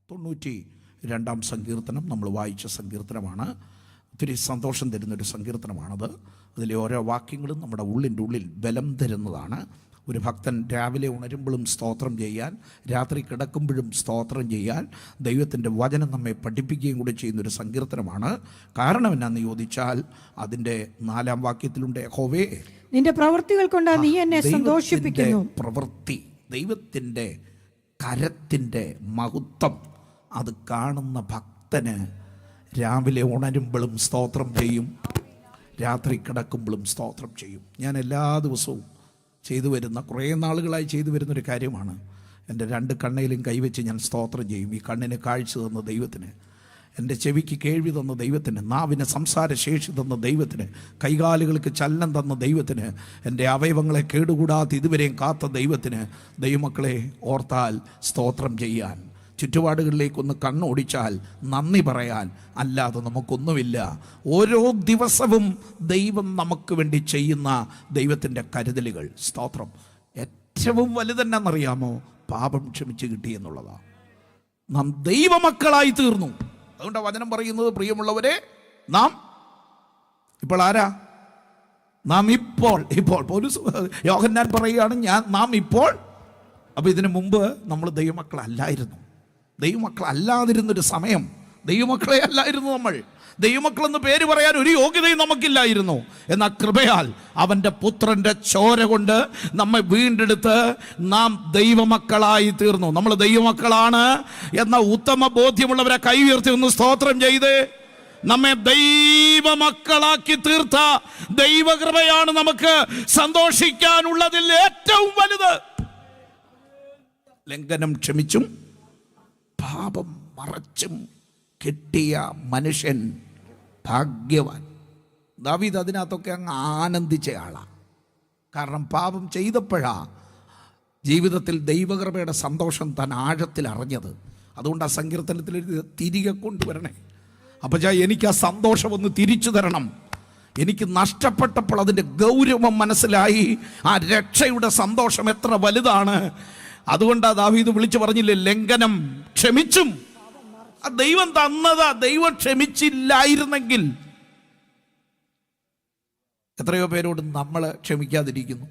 92-ാം സങ്കീർത്തനം നമ്മൾ വായിച്ച സങ്കീർത്തനമാണ്. ഒത്തിരി സന്തോഷം തരുന്നൊരു സങ്കീർത്തനമാണത്. അതിലെ ഓരോ വാക്യങ്ങളും നമ്മുടെ ഉള്ളിൻ്റെ ഉള്ളിൽ ബലം തരുന്നതാണ്. ഒരു ഭക്തൻ രാവിലെ ഉണരുമ്പോഴും സ്തോത്രം ചെയ്യാൻ, രാത്രി കിടക്കുമ്പോഴും സ്തോത്രം ചെയ്യാൻ ദൈവത്തിൻ്റെ വചനം നമ്മെ പഠിപ്പിക്കുകയും കൂടി ചെയ്യുന്നൊരു സങ്കീർത്തനമാണ്. കാരണം എന്നാന്ന് ചോദിച്ചാൽ അതിൻ്റെ 4-ാം വാക്യത്തിലുണ്ട്, യഹോവേ നിന്റെ പ്രവൃത്തികൾ കൊണ്ട് നീ എന്നെ സന്തോഷിപ്പിക്കുന്നു. പ്രവൃത്തി, ദൈവത്തിൻ്റെ കരത്തിൻ്റെ മഹത്വം അത് കാണുന്ന ഭക്തന് രാവിലെ ഉണരുമ്പോഴും സ്തോത്രം ചെയ്യും, രാത്രി കിടക്കുമ്പോഴും സ്തോത്രം ചെയ്യും. ഞാൻ എല്ലാ ദിവസവും ചെയ്തു വരുന്ന, കുറേ നാളുകളായി ചെയ്തു വരുന്നൊരു കാര്യമാണ്. എൻ്റെ 2 കണ്ണയിലും കൈവച്ച് ഞാൻ സ്തോത്രം ചെയ്യും. ഈ കണ്ണിന് കാഴ്ച തന്ന ദൈവത്തിന്, എൻ്റെ ചെവിക്ക് കേൾവി തന്ന ദൈവത്തിന്, നാവിന് സംസാരശേഷി തന്ന ദൈവത്തിന്, കൈകാലുകൾക്ക് ചലനം തന്ന ദൈവത്തിന്, എൻ്റെ അവയവങ്ങളെ കേടുകൂടാതെ ഇതുവരെയും കാത്ത ദൈവത്തിന്, ദൈവമക്കളെ ഓർത്താൽ സ്തോത്രം ചെയ്യാൻ, ചുറ്റുപാടുകളിലേക്കൊന്ന് കണ്ണോടിച്ചാൽ നന്ദി പറയാൻ അല്ലാതെ നമുക്കൊന്നുമില്ല. ഓരോ ദിവസവും ദൈവം നമുക്ക് വേണ്ടി ചെയ്യുന്ന ദൈവത്തിൻ്റെ കരുതലുകൾ, സ്തോത്രം. ഏറ്റവും വലുതെന്നറിയാമോ? പാപം ക്ഷമിച്ച് കിട്ടി എന്നുള്ളതാണ്. നാം ദൈവമക്കളായി തീർന്നു. അതുകൊണ്ട് വചനം പറയുന്നത്, പ്രിയമുള്ളവരെ, നാം ഇപ്പോൾ ആരാ? നാം ഇപ്പോൾ പോലീസ് യോഹന്നാൻ പറയുകയാണ്, നാം ഇപ്പോൾ. അപ്പോൾ ഇതിനു മുമ്പ് നമ്മൾ ദൈവമക്കളല്ലായിരുന്നു. ദൈവമക്കളല്ലാതിരുന്നൊരു സമയം, ദൈവമക്കളെ അല്ലായിരുന്നു നമ്മൾ. ദൈവമക്കളെന്ന് പേര് പറയാൻ ഒരു യോഗ്യതയും നമുക്കില്ലായിരുന്നു. എന്നാൽ കൃപയാൽ അവൻ്റെ പുത്രൻ്റെ ചോര കൊണ്ട് നമ്മെ വീണ്ടെടുത്ത് നാം ദൈവമക്കളായി തീർന്നു. നമ്മൾ ദൈവമക്കളാണ് എന്ന ഉത്തമ ബോധ്യമുള്ളവരെ കൈ ഉയർത്തി ഒന്ന് സ്തോത്രം ചെയ്ത്, നമ്മെ ദൈവമക്കളാക്കി തീർത്ത ദൈവകൃപയാണ് നമുക്ക് സന്തോഷിക്കാനുള്ളതിൽ ഏറ്റവും വലുത്. ലംഘനം ക്ഷമിച്ചും പാപം മറച്ചും കിട്ടിയ മനുഷ്യൻ ഭാഗ്യവാൻ. ദാവീദ് അതിനകത്തൊക്കെ അങ്ങ് ആനന്ദിച്ച ആളാണ്. കാരണം പാപം ചെയ്തപ്പോഴാണ് ജീവിതത്തിൽ ദൈവകൃപയുടെ സന്തോഷം താൻ ആഴത്തിൽ അറിഞ്ഞത്. അതുകൊണ്ട് ആ സങ്കീർത്തനത്തിൽ തിരികെ കൊണ്ടുവരണേ അപ്പച്ചാ, എനിക്ക് ആ സന്തോഷം ഒന്ന് തിരിച്ചു തരണം. എനിക്ക് നഷ്ടപ്പെട്ടപ്പോൾ അതിൻ്റെ ഗൗരവം മനസ്സിലായി. ആ രക്ഷയുടെ സന്തോഷം എത്ര വലുതാണ്. അതുകൊണ്ടാ ദാവീദ് വിളിച്ചു പറഞ്ഞില്ലേ, ലംഘനം ക്ഷമിച്ചും. ആ ദൈവം തന്നതാ. ദൈവം ക്ഷമിച്ചില്ലായിരുന്നെങ്കിൽ എത്രയോ പേരോട് നമ്മൾ ക്ഷമിക്കാതിരിക്കുന്നു.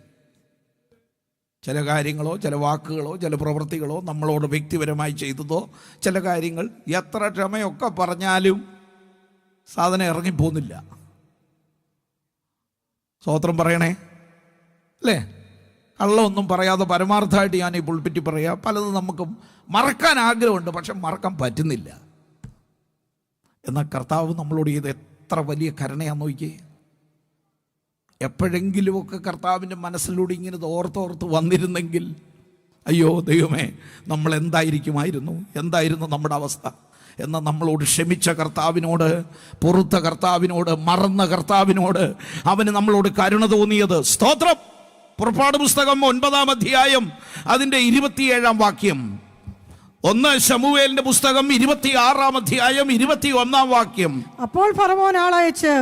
ചില കാര്യങ്ങളോ, ചില വാക്കുകളോ, ചില പ്രവൃത്തികളോ നമ്മളോട് വ്യക്തിപരമായി ചെയ്തതോ, ചില കാര്യങ്ങൾ എത്ര ക്ഷമയൊക്കെ പറഞ്ഞാലും സാധനം ഇറങ്ങിപ്പോന്നില്ല. സ്തോത്രം പറയണേ, അല്ലേ? കള്ളമൊന്നും പറയാതെ പരമാർത്ഥമായിട്ട് ഞാൻ ഈ പുൾപിറ്റി പറയാം. പലതും നമുക്ക് മറക്കാൻ ആഗ്രഹമുണ്ട്, പക്ഷെ മറക്കാൻ പറ്റുന്നില്ല. എന്നാൽ കർത്താവ് നമ്മളോട് ചെയ്ത് എത്ര വലിയ കരുണയാന്ന് നോക്കിയേ. എപ്പോഴെങ്കിലുമൊക്കെ കർത്താവിൻ്റെ മനസ്സിലൂടെ ഇങ്ങനെ ഓർത്തോർത്ത് വന്നിരുന്നെങ്കിൽ, അയ്യോ ദൈവമേ, നമ്മൾ എന്തായിരുന്നു നമ്മുടെ അവസ്ഥ. എന്നാൽ നമ്മളോട് ക്ഷമിച്ച കർത്താവിനോട്, പൊറുത്ത കർത്താവിനോട്, മറന്ന കർത്താവിനോട് അവന് നമ്മളോട് കരുണ തോന്നിയത്. സ്തോത്രം. പുറപ്പാട് പുസ്തകം 9-ാം അധ്യായം അതിൻ്റെ 27-ാം വാക്യം. 1 ശമൂവേലിന്റെ പുസ്തകം 26-ാം അധ്യായം 21-ാം വാക്യം. അപ്പോൾ ഫറവോൻ ആളയച്ച്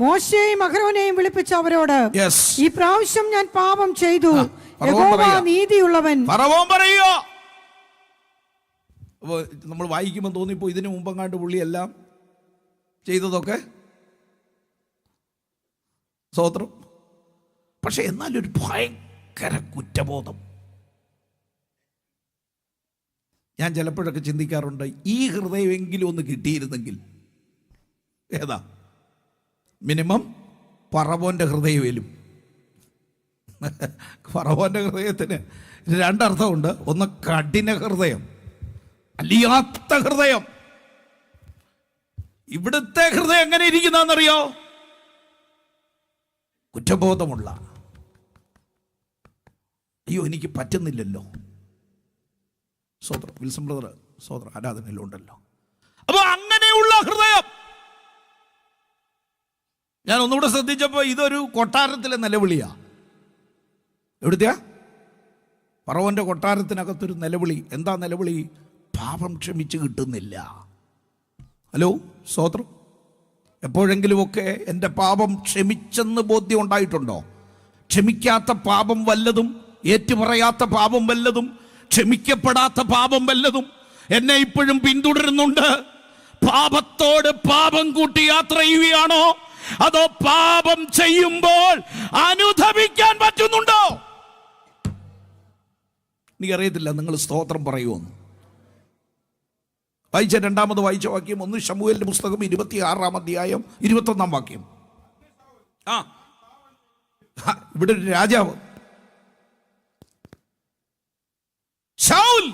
മോശയെയും അഹരോനെയും വിളിപ്പിച്ച് അവരോട്, ഈ പ്രാവശ്യം ഞാൻ പാപം ചെയ്തു, യഹോവ നീതിയുള്ളവൻ. ഫറവോൻ പറയുക. നമ്മൾ വായിക്കുമ്പോൾ തോന്നിപ്പോ ഇതിനു മുമ്പങ്ങാണ്ട് പുള്ളിയെല്ലാം ചെയ്തതൊക്കെ സ്തോത്രം. പക്ഷെ എന്നാലൊരു ഭയങ്കര കുറ്റബോധം. ഞാൻ ചിലപ്പോഴൊക്കെ ചിന്തിക്കാറുണ്ട്, ഈ ഹൃദയമെങ്കിലും ഒന്ന് കിട്ടിയിരുന്നെങ്കിൽ. ഏതാ? മിനിമം ഫറവോൻ്റെ ഹൃദയമേലും. ഫറവോൻ്റെ ഹൃദയത്തിന് 2 അർത്ഥമുണ്ട്. ഒന്ന് കഠിന ഹൃദയം, അലിയാത്ത ഹൃദയം. ഇവിടുത്തെ ഹൃദയം എങ്ങനെ ഇരിക്കുന്നറിയോ? കുറ്റബോധമുള്ള, അയ്യോ എനിക്ക് പറ്റുന്നില്ലല്ലോ. സോദർ വിൽസം ബ്രദർ സോദർ ആരാധനയിലുണ്ടല്ലോ. അപ്പൊ അങ്ങനെയുള്ള ഹൃദയം. ഞാൻ ഒന്നുകൂടെ ശ്രദ്ധിച്ചപ്പോൾ ഇതൊരു കൊട്ടാരത്തിലെ നിലവിളിയാ. എവിടുത്തെയാ? ഫറവോന്റെ കൊട്ടാരത്തിനകത്തൊരു നിലവിളി. എന്താ നിലവിളി? പാപം ക്ഷമിച്ച് കിട്ടുന്നില്ല. ഹലോ സോദർ, എപ്പോഴെങ്കിലുമൊക്കെ എൻ്റെ പാപം ക്ഷമിച്ചെന്ന് ബോധ്യം ഉണ്ടായിട്ടുണ്ടോ? ക്ഷമിക്കാത്ത പാപം വല്ലതും, ഏറ്റുപറയാത്ത പാപം വല്ലതും, ക്ഷമിക്കപ്പെടാത്ത പാപം വല്ലതും എന്നെ ഇപ്പോഴും പിന്തുടരുന്നുണ്ട്? പാപത്തോട് പാപം കൂട്ടി യാത്ര ചെയ്യുകയാണോ, അതോ പാപം ചെയ്യുമ്പോൾ അനുധവിക്കാൻ പറ്റുന്നുണ്ടോ? എനിക്കറിയത്തില്ല നിങ്ങൾ സ്തോത്രം പറയുമെന്ന്. രണ്ടാമത് വായിച്ച വാക്യം 1 ശമൂവേലിന്റെ പുസ്തകം 26-ാം അധ്യായം 21-ാം വാക്യം. ഇവിടെ ഒരു രാജാവ് ശൗൽ,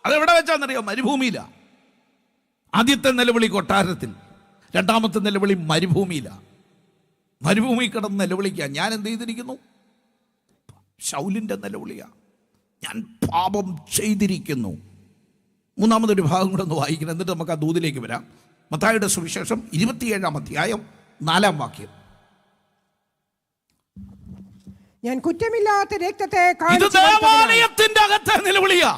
അതെവിടെ വെച്ചാന്നറിയോ? മരുഭൂമിയില. ആദ്യത്തെ നിലവിളി കൊട്ടാരത്തിൽ, രണ്ടാമത്തെ നിലവിളി മരുഭൂമിയില. മരുഭൂമി കിടന്ന് നിലവിളിക്കുക. ഞാൻ എന്ത് ചെയ്തിരിക്കുന്നു? ശൗലിന്റെ നിലവിളിയാ, ഞാൻ പാപം ചെയ്തിരിക്കുന്നു. മൂന്നാമതൊരു ഭാഗം കൂടെ ഒന്ന് വായിക്കണം, എന്നിട്ട് നമുക്ക് ആ ദൂതിലേക്ക് വരാം. മത്തായിയുടെ സുവിശേഷം 27-ാം അധ്യായം 4-ാം വാക്യം. ഞാൻ കുറ്റമില്ലാത്ത രക്തത്തെ ദേവാലയത്തിന്റെ അകത്തെ നിലവിളിയാ.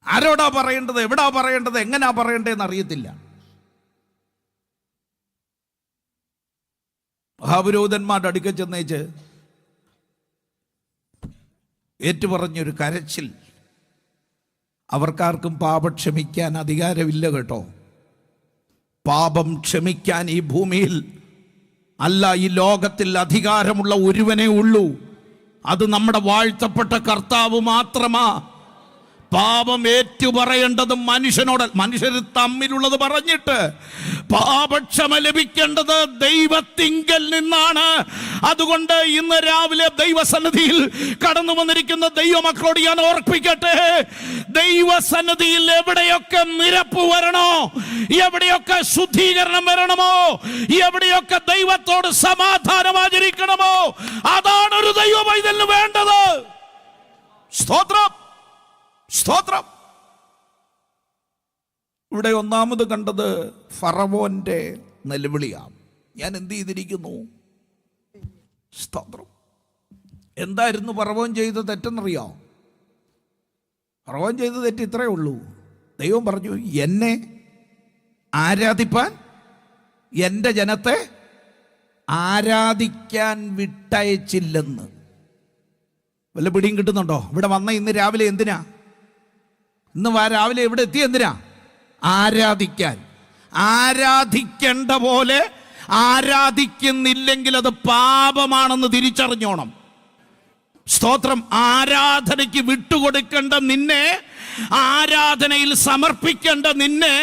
ആരോടാ പറയേണ്ടത്, എവിടാ പറയേണ്ടത്, എങ്ങനാ പറയേണ്ടതെന്ന് അറിയത്തില്ല. മഹാപുരോഹിതന്മാരുടെ അടുക്കൽ ചെന്നേച്ച് ഏറ്റുപറഞ്ഞൊരു കരച്ചിൽ. അവർക്കാർക്കും പാപം ക്ഷമിക്കാൻ അധികാരമില്ല കേട്ടോ. പാപം ക്ഷമിക്കാൻ ഈ ഭൂമിയിൽ അല്ല, ഈ ലോകത്തിൽ അധികാരമുള്ള ഒരുവനേ ഉള്ളൂ. അത് നമ്മുടെ വാഴ്ത്തപ്പെട്ട കർത്താവ് മാത്രമാ. പാപം ഏറ്റുപറയേണ്ടത് മനുഷ്യനോട്, മനുഷ്യർ തമ്മിലുള്ളത് പറഞ്ഞിട്ട് പാപക്ഷമ ലഭിക്കേണ്ടത് ദൈവത്തിങ്കൽ നിന്നാണ്. അതുകൊണ്ട് ഇന്ന് രാവിലെ ദൈവസന്നിധിയിൽ കടന്നു വന്നിരിക്കുന്ന ദൈവമക്കളോട് ഞാൻ ഓർപ്പിക്കട്ടെ, ദൈവസന്നിധിയിൽ എവിടെയൊക്കെ നിരപ്പ് വരണോ, എവിടെയൊക്കെ ശുദ്ധീകരണം വരണമോ, എവിടെയൊക്കെ ദൈവത്തോട് സമാധാനം ആചരിക്കണമോ, അതാണ് ഒരു ദൈവ പൈതലിന് വേണ്ടത്. സ്തോത്രം, സ്തോത്രം. ഇവിടെ ഒന്നാമത് കണ്ടത് ഫറവോന്റെ നിലവിളിയാണ്. ഞാൻ എന്ത് ചെയ്തിരിക്കുന്നു? സ്തോത്രം. എന്തായിരുന്നു ഫറവോൻ ചെയ്ത തെറ്റെന്നറിയോ? ഫറവോൻ ചെയ്ത തെറ്റ് ഇത്രയേ ഉള്ളൂ. ദൈവം പറഞ്ഞു, എന്നെ ആരാധിപ്പാൻ, എൻ്റെ ജനത്തെ ആരാധിക്കാൻ വിട്ടയച്ചില്ലെന്ന്. വല്ല പിടിയും കിട്ടുന്നുണ്ടോ? ഇവിടെ വന്ന ഇന്ന് രാവിലെ എന്തിനാ? ഇന്ന് രാവിലെ ഇവിടെ എത്തി എന്തിനാ? ആരാധിക്കാൻ. ആരാധിക്കേണ്ട പോലെ ആരാധിക്കുന്നില്ലെങ്കിൽ അത് പാപമാണെന്ന് തിരിച്ചറിഞ്ഞോണം. സ്തോത്രം. ആരാധനയ്ക്ക് വിട്ടുകൊടുക്കേണ്ട നിന്നെ, ആരാധനയിൽ സമർപ്പിക്കേണ്ട നിന്നെ,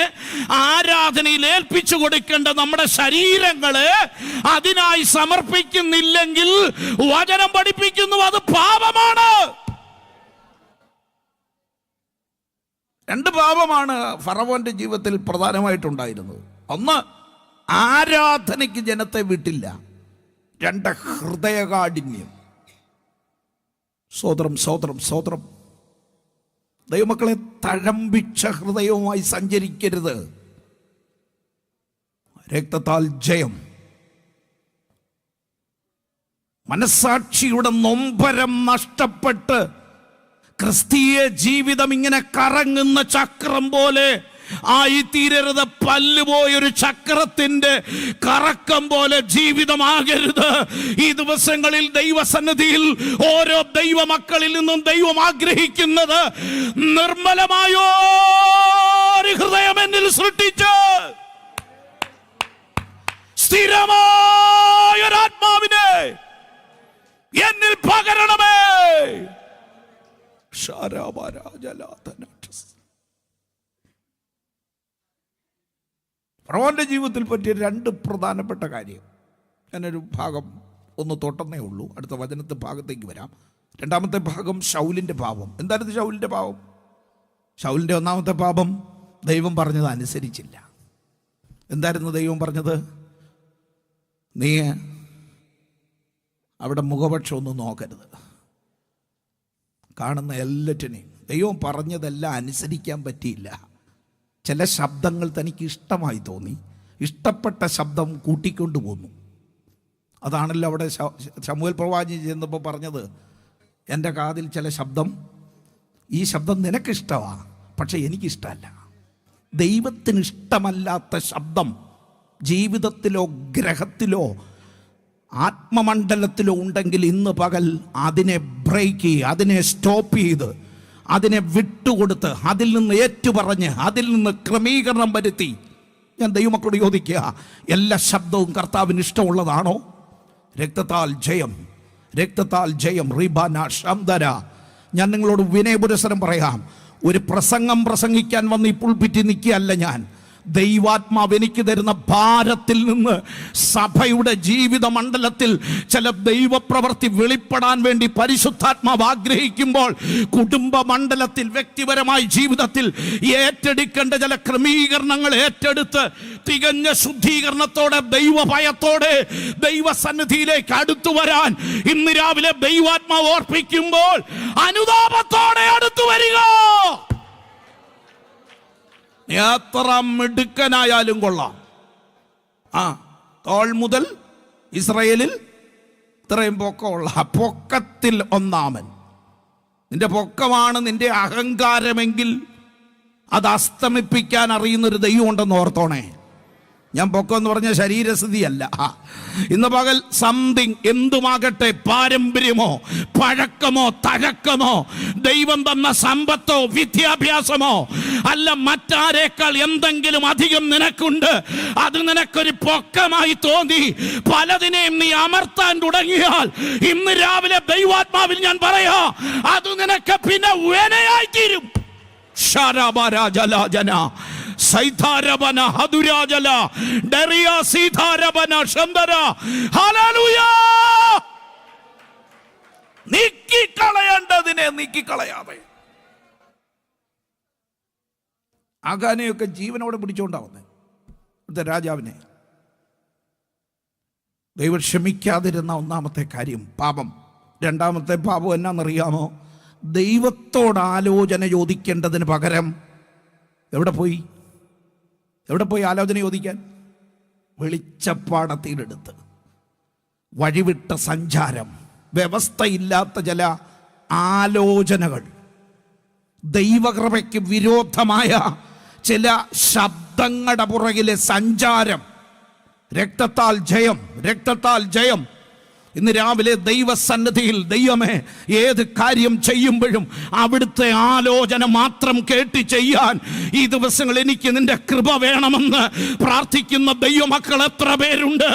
ആരാധനയിൽ ഏൽപ്പിച്ചു കൊടുക്കേണ്ട നമ്മുടെ ശരീരങ്ങള് അതിനായി സമർപ്പിക്കുന്നില്ലെങ്കിൽ വചനം പഠിപ്പിക്കുന്നു അത് പാപമാണ്. രണ്ട് പാപമാണ് ഫറവോന്റെ ജീവിതത്തിൽ പ്രധാനമായിട്ടുണ്ടായിരുന്നത്. ഒന്ന്, ആരാധനയ്ക്ക് ജനത്തെ വിട്ടില്ല. രണ്ട്, ഹൃദയകാഠിന്യം. സ്തോത്രം, സ്തോത്രം, സ്തോത്രം. ദൈവമക്കളെ, തഴമ്പിച്ച ഹൃദയവുമായി സഞ്ചരിക്കരുത്. രക്തത്താൽ ജയം. മനസ്സാക്ഷിയുടെ നൊമ്പരം നഷ്ടപ്പെട്ട് ക്രിസ്തീയ ജീവിതം ഇങ്ങനെ കറങ്ങുന്ന ചക്രം പോലെ ആയിത്തീരരുത്. പല്ലുപോയൊരു ചക്രത്തിന്റെ കറക്കം പോലെ ജീവിതമാകരുത്. ഈ ദിവസങ്ങളിൽ ദൈവസന്നിധിയിൽ ഓരോ ദൈവമക്കളിൽ നിന്നും ദൈവം ആഗ്രഹിക്കുന്നത് നിർമ്മലമായോ ഹൃദയം എന്നിൽ സൃഷ്ടിച്ച് സ്ഥിരമായൊരാത്മാവിനെ എന്നിൽ പകരണമേ. ഫറവോന്റെ ജീവിതത്തിൽ പറ്റിയ രണ്ട് പ്രധാനപ്പെട്ട കാര്യം. ഞാനൊരു ഭാഗം ഒന്ന് തൊട്ടെന്നേ ഉള്ളൂ, അടുത്ത വചനത്തെ ഭാഗത്തേക്ക് വരാം. രണ്ടാമത്തെ ഭാഗം ശൗലിൻ്റെ പാപം. എന്തായിരുന്നു ശൗലിൻ്റെ പാപം? ശൗലിൻ്റെ ഒന്നാമത്തെ പാപം, ദൈവം പറഞ്ഞത് അനുസരിച്ചില്ല. എന്തായിരുന്നു ദൈവം പറഞ്ഞത്? നീ അവിടെ മുഖപക്ഷം ഒന്നും നോക്കരുത്. കാണുന്ന എല്ലാറ്റിനെയും ദൈവം പറഞ്ഞതെല്ലാം അനുസരിക്കാൻ പറ്റിയില്ല. ചില ശബ്ദങ്ങൾ തനിക്ക് ഇഷ്ടമായി തോന്നി, ഇഷ്ടപ്പെട്ട ശബ്ദം കൂട്ടിക്കൊണ്ടു പോന്നു. അതാണല്ലോ അവിടെ ശമൂവേൽ പ്രവാചകൻ ചെന്നപ്പോൾ പറഞ്ഞത്, എൻ്റെ കാതിൽ ചില ശബ്ദം, ഈ ശബ്ദം നിനക്കിഷ്ടമാണ്, പക്ഷെ എനിക്കിഷ്ടമല്ല. ദൈവത്തിന് ഇഷ്ടമല്ലാത്ത ശബ്ദം ജീവിതത്തിലോ ഗ്രഹത്തിലോ ആത്മമണ്ഡലത്തിലോ ഉണ്ടെങ്കിൽ ഇന്ന് പകൽ അതിനെ ബ്രേക്ക് ചെയ്ത്, അതിനെ സ്റ്റോപ്പ് ചെയ്ത് അതിനെ വിട്ടുകൊടുത്ത്, അതിൽ നിന്ന് ഏറ്റുപറഞ്ഞ്, അതിൽ നിന്ന് ക്രമീകരണം വരുത്തി. ഞാൻ ദൈവമക്കളോട് ചോദിക്കുക, എല്ലാ ശബ്ദവും കർത്താവിന് ഇഷ്ടമുള്ളതാണോ? രക്തത്താൽ ജയം, രക്തത്താൽ ജയം. റിബാന ശംദര. ഞാൻ നിങ്ങളോട് വിനയപുരസരം പറയാം, ഒരു പ്രസംഗം പ്രസംഗിക്കാൻ വന്ന് ഈ പുൾപിറ്റിൽ നിൽക്കുകയല്ല ഞാൻ. ദൈവാത്മാവ് എനിക്ക് തരുന്ന ഭാരത്തിൽ നിന്ന് സഭയുടെ ജീവിത മണ്ഡലത്തിൽ ചില ദൈവപ്രവൃത്തി വെളിപ്പെടാൻ വേണ്ടി പരിശുദ്ധാത്മാവ് ആഗ്രഹിക്കുമ്പോൾ, കുടുംബ മണ്ഡലത്തിൽ, വ്യക്തിപരമായ ജീവിതത്തിൽ ഏറ്റെടുക്കേണ്ട ചില ക്രമീകരണങ്ങൾ ഏറ്റെടുത്ത് തികഞ്ഞ ശുദ്ധീകരണത്തോടെ, ദൈവഭയത്തോടെ ദൈവസന്നിധിയിലേക്ക് അടുത്തു വരാൻ ഇന്ന് രാവിലെ ദൈവാത്മാവ് ഓർപ്പിക്കുമ്പോൾ അനുതാപത്തോടെ അടുത്തു വരിക. എത്ര മിടുക്കനായാലും കൊള്ളാം. തോൾ മുതൽ ഇസ്രയേലിൽ ഇത്രയും പൊക്കമുള്ള പൊക്കത്തിൽ ഒന്നാമൻ. നിന്റെ പൊക്കമാണ് നിന്റെ അഹങ്കാരമെങ്കിൽ അത് അസ്തമിപ്പിക്കാൻ അറിയുന്നൊരു ദൈവം ഉണ്ടെന്ന് ഓർത്തോണേ. ഞാൻ പൊക്കം എന്ന് പറഞ്ഞ ശരീരസ്ഥിതിയല്ല. ഇന്ന് പകൽ സംതിങ്, എന്തുമാകട്ടെ, പാരമ്പര്യമോ പഴക്കമോ തഴക്കമോ ദൈവം തന്ന സമ്പത്തോ വിദ്യാഭ്യാസമോ അല്ല, മറ്റാരേക്കാൾ എന്തെങ്കിലും അധികം നിനക്കുണ്ട്, അത് നിനക്കൊരു പൊക്കമായി തോന്നി പലതിനെയും നീ അമർത്താൻ തുടങ്ങിയാൽ ഇന്ന് രാവിലെ ദൈവാത്മാവിൽ ഞാൻ പറയാ, അത് നിനക്ക് പിന്നെ വേനയായി തീരും. ശരബരാജലാജന സൈതാരബന ഹദുരാജല ഡറിയ സീതാരബന ശംദര. ഹല്ലേലൂയ. നീക്കിക്കളയേണ്ടതിനെ നീക്കിക്കളയാതെ. ആഗാനെയൊക്കെ ജീവനോടെ പിടിച്ചുകൊണ്ടാവുന്നത് രാജാവിനെ. ദൈവം ക്ഷമിക്കാതിരുന്ന ഒന്നാമത്തെ കാര്യം പാപം. രണ്ടാമത്തെ പാപം എന്നാണെന്നറിയാമോ? ദൈവത്തോട് ആലോചന ചോദിക്കേണ്ടതിന് പകരം എവിടെ പോയി ആലോചന ചോദിക്കാൻ? വെളിച്ചപ്പാടത്തിലെടുത്ത് വഴിവിട്ട സഞ്ചാരം, വ്യവസ്ഥയില്ലാത്ത ചില ആലോചനകൾ, ദൈവകൃപയ്ക്ക് വിരോധമായ ചില ശബ്ദങ്ങളുടെ പുറകിലെ സഞ്ചാരം. രക്തത്താൽ ജയം, രക്തത്താൽ ജയം. ഇന്ന് രാവിലെ ദൈവസന്നിധിയിൽ, ദൈവമേ, ഏത് കാര്യം ചെയ്യുമ്പോഴും അവിടുത്തെ ആലോചന മാത്രം കേട്ട് ചെയ്യാൻ ഈ ദിവസങ്ങൾ എനിക്ക് നിന്റെ കൃപ വേണമെന്ന് പ്രാർത്ഥിക്കുന്ന ദൈവമക്കൾ എത്ര പേരുണ്ട്?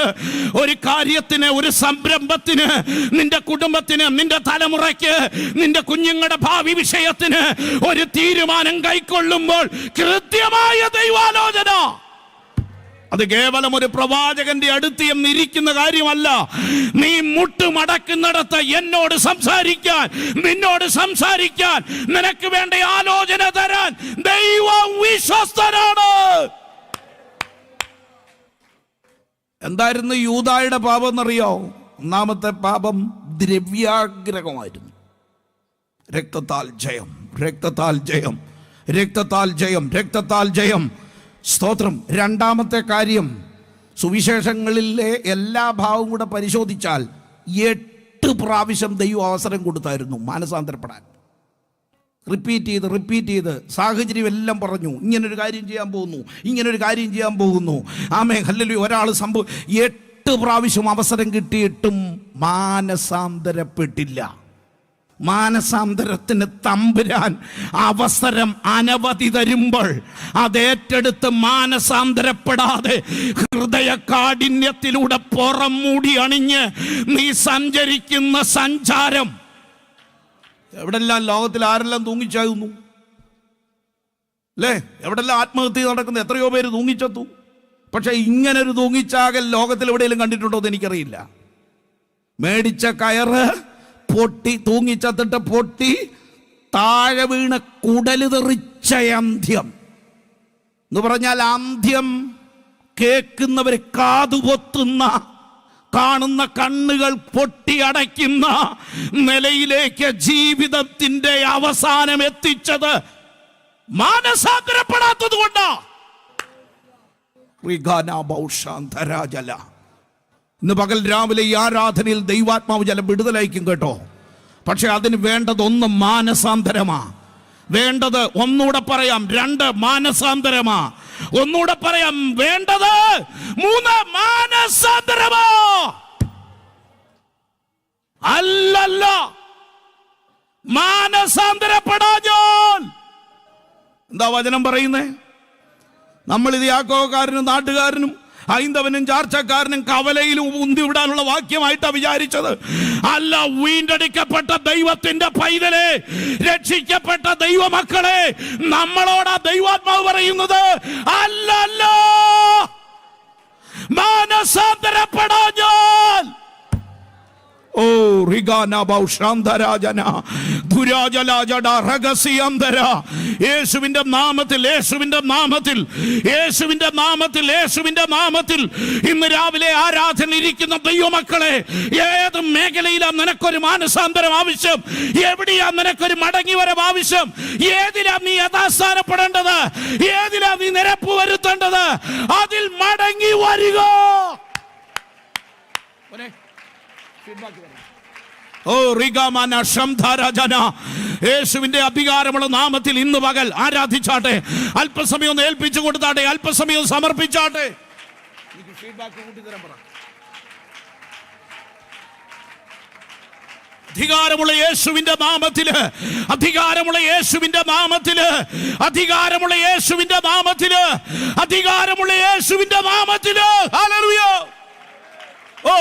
ഒരു കാര്യത്തിന്, ഒരു സംരംഭത്തിന്, നിന്റെ കുടുംബത്തിന്, നിന്റെ തലമുറയ്ക്ക്, നിന്റെ കുഞ്ഞുങ്ങളുടെ ഭാവി വിഷയത്തിന് ഒരു തീരുമാനം കൈക്കൊള്ളുമ്പോൾ കൃത്യമായ ദൈവാലോചന. അത് കേവലം ഒരു പ്രവാചകന്റെ അടുത്ത് എന്നിരിക്കുന്ന കാര്യമല്ല. നീ മുട്ടുമടക്കുന്നിടത്ത് എന്നോട് സംസാരിക്കാൻ, നിന്നോട് സംസാരിക്കാൻ, നിനക്ക് വേണ്ട ആലോചന തരാൻ ദൈവം വിശ്വസ്തനാണ്. എന്തായിരുന്നു യൂദായുടെ പാപം എന്നറിയോ? ഒന്നാമത്തെ പാപം ദ്രവ്യാഗ്രഹമായിരുന്നു. രക്തത്താൽ ജയം, രക്തത്താൽ ജയം, രക്തത്താൽ ജയം, രക്തത്താൽ ജയം. സ്തോത്രം. രണ്ടാമത്തെ കാര്യം, സുവിശേഷങ്ങളിലെ എല്ലാ ഭാവവും കൂടെ പരിശോധിച്ചാൽ 8 പ്രാവശ്യം ദൈവം അവസരം കൊടുത്തായിരുന്നു മാനസാന്തരപ്പെടാൻ. റിപ്പീറ്റ് ചെയ്ത് സാഹചര്യം എല്ലാം പറഞ്ഞു, ഇങ്ങനൊരു കാര്യം ചെയ്യാൻ പോകുന്നു, ഇങ്ങനൊരു കാര്യം ചെയ്യാൻ പോകുന്നു. ആമേൻ, ഹല്ലേലൂയ. ഒരാൾ 8 പ്രാവശ്യം അവസരം കിട്ടിയിട്ടും മാനസാന്തരപ്പെട്ടില്ല. മാനസാന്തരത്തിന് തമ്പുരാൻ അവസരം അനവധി തരുമ്പോൾ അതേറ്റെടുത്ത് മാനസാന്തരപ്പെടാതെ ഹൃദയ കാഠിന്യത്തിലൂടെ പുറം മൂടി അണിഞ്ഞ് നീ സഞ്ചരിക്കുന്ന സഞ്ചാരം, എവിടെല്ലാം ലോകത്തിൽ ആരെല്ലാം തൂങ്ങിച്ചാകുന്നു അല്ലേ? എവിടെല്ലാം ആത്മഹത്യ നടക്കുന്നു, എത്രയോ പേര് തൂങ്ങിച്ചെത്തു. പക്ഷെ ഇങ്ങനൊരു തൂങ്ങിച്ചാകൽ ലോകത്തിൽ എവിടെയെങ്കിലും കണ്ടിട്ടുണ്ടോ എന്ന് എനിക്കറിയില്ല. മേടിച്ച കയറ് പൊട്ടി, തൂങ്ങിച്ചത്തിട്ട് പൊട്ടി താഴെ വീണ് കുടല് തെറിച്ച അന്ത്യം എന്ന് പറഞ്ഞാൽ, അന്ത്യം കേൾക്കുന്നവര് കാതുപൊത്തുന്ന, കാണുന്ന കണ്ണുകൾ പൊട്ടിയടയ്ക്കുന്ന നിലയിലേക്ക് ജീവിതത്തിന്റെ അവസാനം എത്തിച്ചത് മാനസാന്തരപ്പെടാത്തത് കൊണ്ടാ. ഇന്ന് പകൽ രാവിലെ ഈ ആരാധനയിൽ ദൈവാത്മാവ് ചില വിടുതലയക്കും കേട്ടോ. പക്ഷെ അതിന് വേണ്ടതൊന്ന് മാനസാന്തരമാ വേണ്ടത്. ഒന്നുകൂടെ പറയാം, 2 മാനസാന്തരമാ. ഒന്നുകൂടെ പറയാം, വേണ്ടത് 3 മാനസാന്തരമാ. അല്ലല്ല, മാനസാന്തരപ്പെടാഞ്ഞാൽ. എന്താ വചനം പറയുന്നേ? നമ്മളിത് യാക്കോബുകാരനും നാട്ടുകാരനും ഹൈന്ദവനും ചാർച്ചക്കാരനും കവലയിലും ഉന്തിവിടാനുള്ള വാക്യമായിട്ടാ വിചാരിച്ചത്. അല്ല, വീണ്ടെടുക്കപ്പെട്ട ദൈവത്തിന്റെ പൈതലെ, രക്ഷിക്കപ്പെട്ട ദൈവമക്കളെ, നമ്മളോടാ ദൈവാത്മാവ് പറയുന്നത്. അല്ല, മാനസാന്തരപ്പെടാഞ്ഞാൽ. ഓ റിഗാന ബൗഷാന്തരാജന ദുരാജലാജട രഹസ്യന്തര. യേശുവിന്റെ നാമത്തിൽ, യേശുവിന്റെ നാമത്തിൽ, യേശുവിന്റെ നാമത്തിൽ, യേശുവിന്റെ നാമത്തിൽ ഇന്ന് രാവിലെ ആരാധന ഇരിക്കുന്ന ദൈവമക്കളെ, ഏത് മേഖലയിലാ നിനക്കൊരു മാനസാന്തരം ആവശ്യം? എവിടെയാ നിനക്കൊരു മടങ്ങിവരവ് ആവശ്യം? ഏതിലാ നീ യഥാസ്ഥാനപ്പെടേണ്ടത്? ഏതിലാ നീ നിരപ്പ് വരുത്തേണ്ടത്? അതിൽ മടങ്ങി വരിക. ഓ റിഗാമാന ശംധാരജന. യേശുവിന്റെ അധികാരമുള്ള നാമത്തിൽ ഇന്ന് പകൽ ആരാധിച്ചാട്ടെ. അല്പസമയം ഒന്ന് ഏൽപ്പിച്ചു കൊടുത്താട്ടെ. അല്പസമയം സമർപ്പിച്ചാട്ടെ. അധികാരമുള്ള യേശുവിന്റെ നാമത്തില്, അധികാരമുള്ള യേശുവിന്റെ നാമത്തില്, അധികാരമുള്ള യേശുവിന്റെ നാമത്തില്, അധികാരമുള്ള യേശുവിന്റെ നാമത്തില്. ഹല്ലേലൂയ. ഓ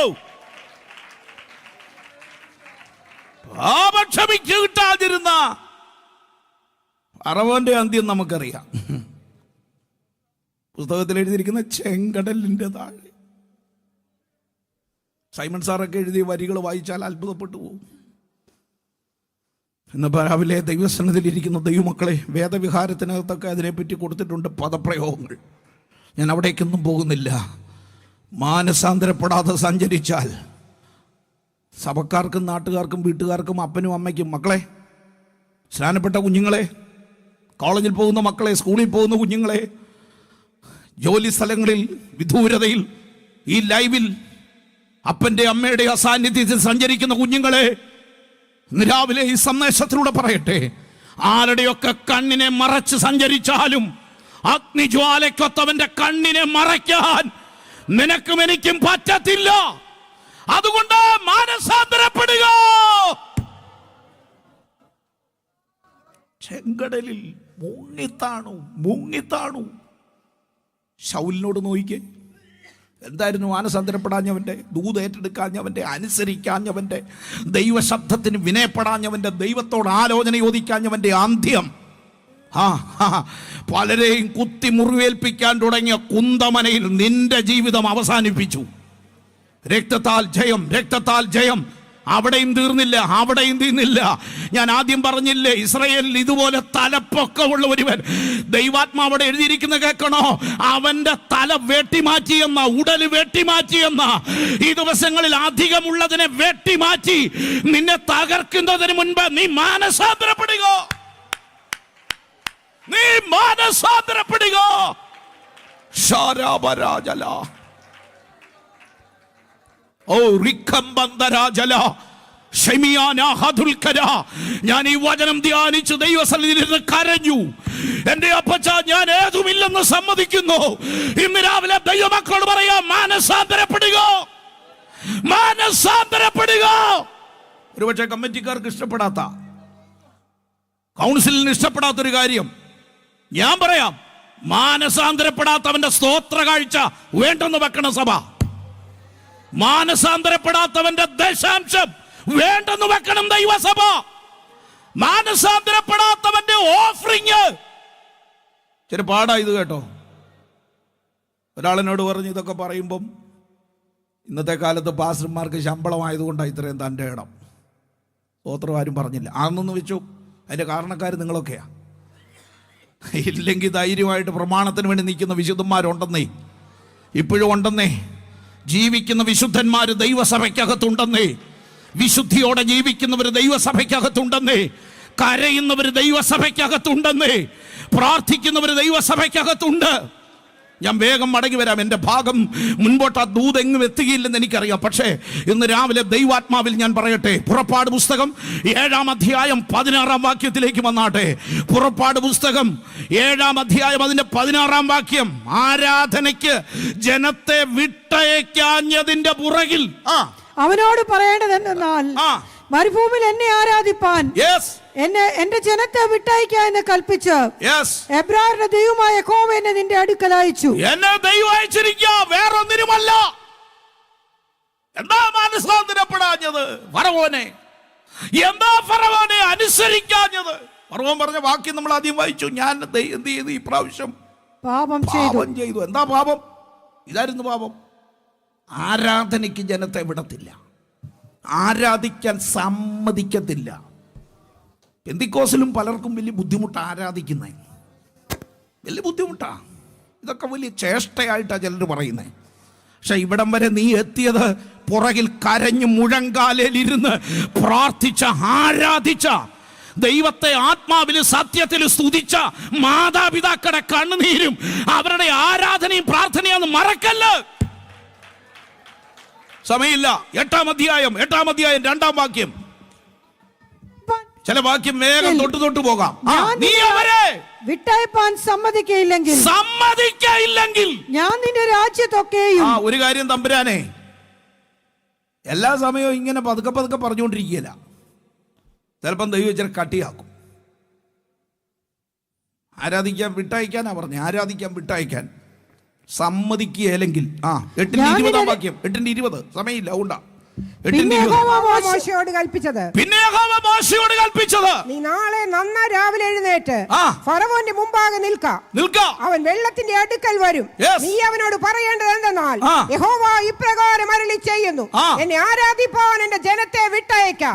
പാപക്ഷമിക്ക് കിട്ടാതിരുന്ന ഫറവോന്റെ അന്ത്യം നമുക്കറിയാം. പുസ്തകത്തിൽ എഴുതിയിരിക്കുന്ന ചെങ്കടലിന്റെ താഴെ. സൈമൺ സാറൊക്കെ എഴുതിയ വരികൾ വായിച്ചാൽ അത്ഭുതപ്പെട്ടു പോകും. ഇന്ന് രാവിലെ ദൈവസന്നിധിയിലിരിക്കുന്ന ദൈവമക്കളെ, വേദവിഹാരത്തിനകത്തൊക്കെ അതിനെപ്പറ്റി കൊടുത്തിട്ടുണ്ട് പദപ്രയോഗങ്ങൾ. ഞാൻ അവിടേക്കൊന്നും പോകുന്നില്ല. മാനസാന്തരപ്പെടാതെ സഞ്ചരിച്ചാൽ സഭക്കാർക്കും നാട്ടുകാർക്കും വീട്ടുകാർക്കും അപ്പനും അമ്മയ്ക്കും, മക്കളെ, സ്നാനപ്പെട്ട കുഞ്ഞുങ്ങളെ, കോളേജിൽ പോകുന്ന മക്കളെ, സ്കൂളിൽ പോകുന്ന കുഞ്ഞുങ്ങളെ, ജോലി സ്ഥലങ്ങളിൽ വിദൂരതയിൽ ഈ ലൈവിൽ അപ്പൻ്റെ അമ്മയുടെ അസാന്നിധ്യത്തിൽ സഞ്ചരിക്കുന്ന കുഞ്ഞുങ്ങളെ, ഇന്ന് രാവിലെ ഈ സന്ദേശത്തിലൂടെ പറയട്ടെ, ആരുടെയൊക്കെ കണ്ണിനെ മറച്ച് സഞ്ചരിച്ചാലും അഗ്നിജ്വാലയ്ക്കൊത്തവന്റെ കണ്ണിനെ മറയ്ക്കാൻ നിനക്കും എനിക്കും പറ്റത്തില്ല. അതുകൊണ്ട് മാനസാന്തരപ്പെടുക. ചെങ്കടലിൽ മുങ്ങിത്താണു. ശൗലിനോട് നോയിക്കേ, എന്തായിരുന്നു മാനസാന്തരപ്പെടാഞ്ഞവന്റെ, ദൂത് ഏറ്റെടുക്കാഞ്ഞവന്റെ, അനുസരിക്കാഞ്ഞവന്റെ, ദൈവശബ്ദത്തിന് വിനയപ്പെടാഞ്ഞവന്റെ, ദൈവത്തോട് ആലോചന ചോദിക്കാഞ്ഞവന്റെ അന്ത്യം. പലരെയും കുത്തി മുറിവേൽപ്പിക്കാൻ തുടങ്ങിയ കുന്തമനയിൽ നിന്റെ ജീവിതം അവസാനിപ്പിച്ചു. രക്തത്താൽ ജയം, രക്തത്താൽ ജയം. അവിടെയും തീർന്നില്ല. ഞാൻ ആദ്യം പറഞ്ഞില്ലേ, ഇസ്രായേലിൽ ഇതുപോലെ തലപ്പൊക്കമുള്ള ഒരുവൻ, ദൈവാത്മാവ് അവിടെ എഴുതിയിരിക്കുന്ന കേൾക്കണോ, അവന്റെ തല വെട്ടിമാറ്റിയെന്ന, ഉടല് വെട്ടിമാറ്റിയെന്ന. ഈ ദിവസങ്ങളിൽ അധികമുള്ളതിനെ വെട്ടിമാറ്റി നിന്നെ തകർക്കുന്നതിന് മുൻപ് നീ മാനസാന്തരപ്പെടുക. ശാരാബരാജല. ഓ റിക്കംബന്തരാജല. ഞാൻ ഈ വചനം ധ്യാനിച്ച് ദൈവസന്നിധിയിൽ കരഞ്ഞു. എന്റെ അപ്പച്ച, ഞാൻ ഏതുമില്ലെന്ന് സമ്മതിക്കുന്നു. ഇന്ന് രാവിലെ ദൈവമക്കളോട് പറയാം, മാനസാന്തരപ്പെടുക. ഒരുപക്ഷെ കമ്മിറ്റിക്കാർക്ക് ഇഷ്ടപ്പെടാത്ത, കൗൺസിലിന് ഇഷ്ടപ്പെടാത്തൊരു കാര്യം ഞാൻ പറയാം. മാനസാന്തരപ്പെടാത്തവന്റെ സ്തോത്ര കാഴ്ച വേണ്ടെന്ന് വെക്കണം സഭ. മാനസാന്തരപ്പെടാത്തവന്റെ ദശാംശം വേണ്ടെന്ന് വെക്കണം ദൈവസഭ. മാനസാന്തരപ്പെടാത്തവന്റെ ഓഫറിങ് ചില പാടായത് കേട്ടോ. ഒരാളിനോട് പറഞ്ഞു, ഇതൊക്കെ പറയുമ്പം ഇന്നത്തെ കാലത്ത് പാസ്റ്റർമാർക്ക് ശമ്പളമായതുകൊണ്ടാണ് ഇത്രയും തൻ്റെ ഇടം. സ്തോത്രം ആരും പറഞ്ഞില്ല. ആണെന്ന് വെച്ചു, അതിൻ്റെ കാരണക്കാർ നിങ്ങളൊക്കെയാ. ഇല്ലെങ്കിൽ ധൈര്യമായിട്ട് പ്രമാണത്തിന് വേണ്ടി നിൽക്കുന്ന വിശുദ്ധന്മാരുണ്ടെന്നേ, ഇപ്പോഴും ഉണ്ടെന്നേ. ജീവിക്കുന്ന വിശുദ്ധന്മാർ ദൈവസഭയ്ക്കകത്തുണ്ടെന്നേ. വിശുദ്ധിയോടെ ജീവിക്കുന്നവർ ദൈവസഭയ്ക്കകത്തുണ്ടെന്നേ. കരയുന്നവർ ദൈവസഭയ്ക്കകത്തുണ്ടെന്നേ. പ്രാർത്ഥിക്കുന്നവർ ദൈവസഭയ്ക്കകത്തുണ്ട്. ഞാൻ വേഗം മടങ്ങി വരാം. എൻ്റെ ഭാഗം മുൻപോട്ട് ആ ദൂതെങ്ങും എത്തുകയില്ലെന്ന് എനിക്കറിയാം. പക്ഷേ ഇന്ന് രാവിലെ ദൈവാത്മാവിൽ ഞാൻ പറയട്ടെ, പുറപ്പാട് പുസ്തകം 7-ാം അധ്യായം 16-ാം വാക്യത്തിലേക്ക് വന്നാട്ടെ. പുറപ്പാട് പുസ്തകം 7-ാം അധ്യായം അതിന്റെ 16-ാം വാക്യം. ആരാധനയ്ക്ക് ജനത്തെ വിട്ടയക്കാഞ്ഞതിന്റെ പുറകിൽ അവനോട് പറയേണ്ടതെന്നാൽ, മരുഭൂമിയിൽ എന്നെ ആരാധിപ്പാൻ എന്റെ ജനത്തെ വിട്ടയക്കുക എന്ന് കൽപ്പിച്ച് എബ്രായരുടെ ദൈവമായ യഹോവ എന്നെ നിന്റെ അടുക്കൽ അയച്ചു. എന്നെ ദൈവം അയച്ചിരിക്കുക, വേറൊന്നിനുമല്ല. എന്താ മാനസാന്തരപ്പെടാഞ്ഞത് ഫറവോനെ? എന്താ ഫറവോനെ അനുസരിക്കാഞ്ഞത്? ഫറവോൻ പറഞ്ഞ വാക്യം നമ്മൾ ആദ്യം വായിച്ചു. ഞാൻ എന്ത് ചെയ്തു? ഈ പ്രാവശ്യം പാപം ചെയ്തു. എന്താ പാപം? ഇതായിരുന്നു പാപം. ആരാധനയ്ക്ക് ജനത്തെ വിടത്തില്ല, ആരാധിക്കാൻ സമ്മതിക്കത്തില്ല. പെന്തിക്കോസിലും പലർക്കും വലിയ ബുദ്ധിമുട്ട് ആരാധിക്കുന്നേ, വലിയ ബുദ്ധിമുട്ടാ. ഇതൊക്കെ വലിയ ചേഷ്ടയായിട്ടാണ് ചിലർ പറയുന്നത്. പക്ഷെ ഇവിടം വരെ നീ എത്തിയത് പുറകിൽ കരഞ്ഞു മുഴങ്കാലിലിരുന്ന് പ്രാർത്ഥിച്ച, ആരാധിച്ച, ദൈവത്തെ ആത്മാവിൽ സത്യത്തിൽ സ്തുതിച്ച മാതാപിതാക്കളുടെ കണ്ണുനീരും അവരുടെ ആരാധനയും പ്രാർത്ഥനയും മറക്കല്ല. സമയമില്ല. 8-ാം അധ്യായം 2-ാം വാക്യം. ചില വാക്യം വേഗം തൊട്ട് പോകാം. നീ അവരെ വിട്ടയപ്പാൻ സമ്മതിക്കയില്ലെങ്കിൽ ഞാൻ നിന്റെ രാജ്യത്തൊക്കെയും. ഒരു കാര്യം തമ്പുരാനെ, എല്ലാ സമയവും ഇങ്ങനെ പതുക്കെ പറഞ്ഞുകൊണ്ടിരിക്കുകയില്ല. ചിലപ്പം ദൈവം ഇച്ചിരി കട്ടിയാക്കും. ആരാധിക്കാൻ വിട്ടയക്കാനാ പറഞ്ഞത്. ആരാധിക്കാൻ വിട്ടയക്കാൻ സമ്മതിക്കുകയില്ലെങ്കിൽ 8-ന്റെ 20-ാം വാക്യം. 8-ന്റെ 20 സമയമില്ല, ഉണ്ടാ. പിന്നെ യഹോവ മോശയോട് കൽപ്പിച്ചത് നീ നാളെ നന്നാ രാവിലെ എഴുന്നേറ്റ് ഫറവോന്റെ മുമ്പാകെ നിൽക്ക. അവൻ വെള്ളത്തിന്റെ അടുക്കൽ വരും. നീ അവനോട് പറയേണ്ടത് എന്തെന്നാൽ, യഹോവ ഇപ്രകാരം അരുളി ചെയ്യുന്നു, എന്നെ ആരാധിപ്പാൻ എന്റെ ജനത്തെ വിട്ടയക്കാം.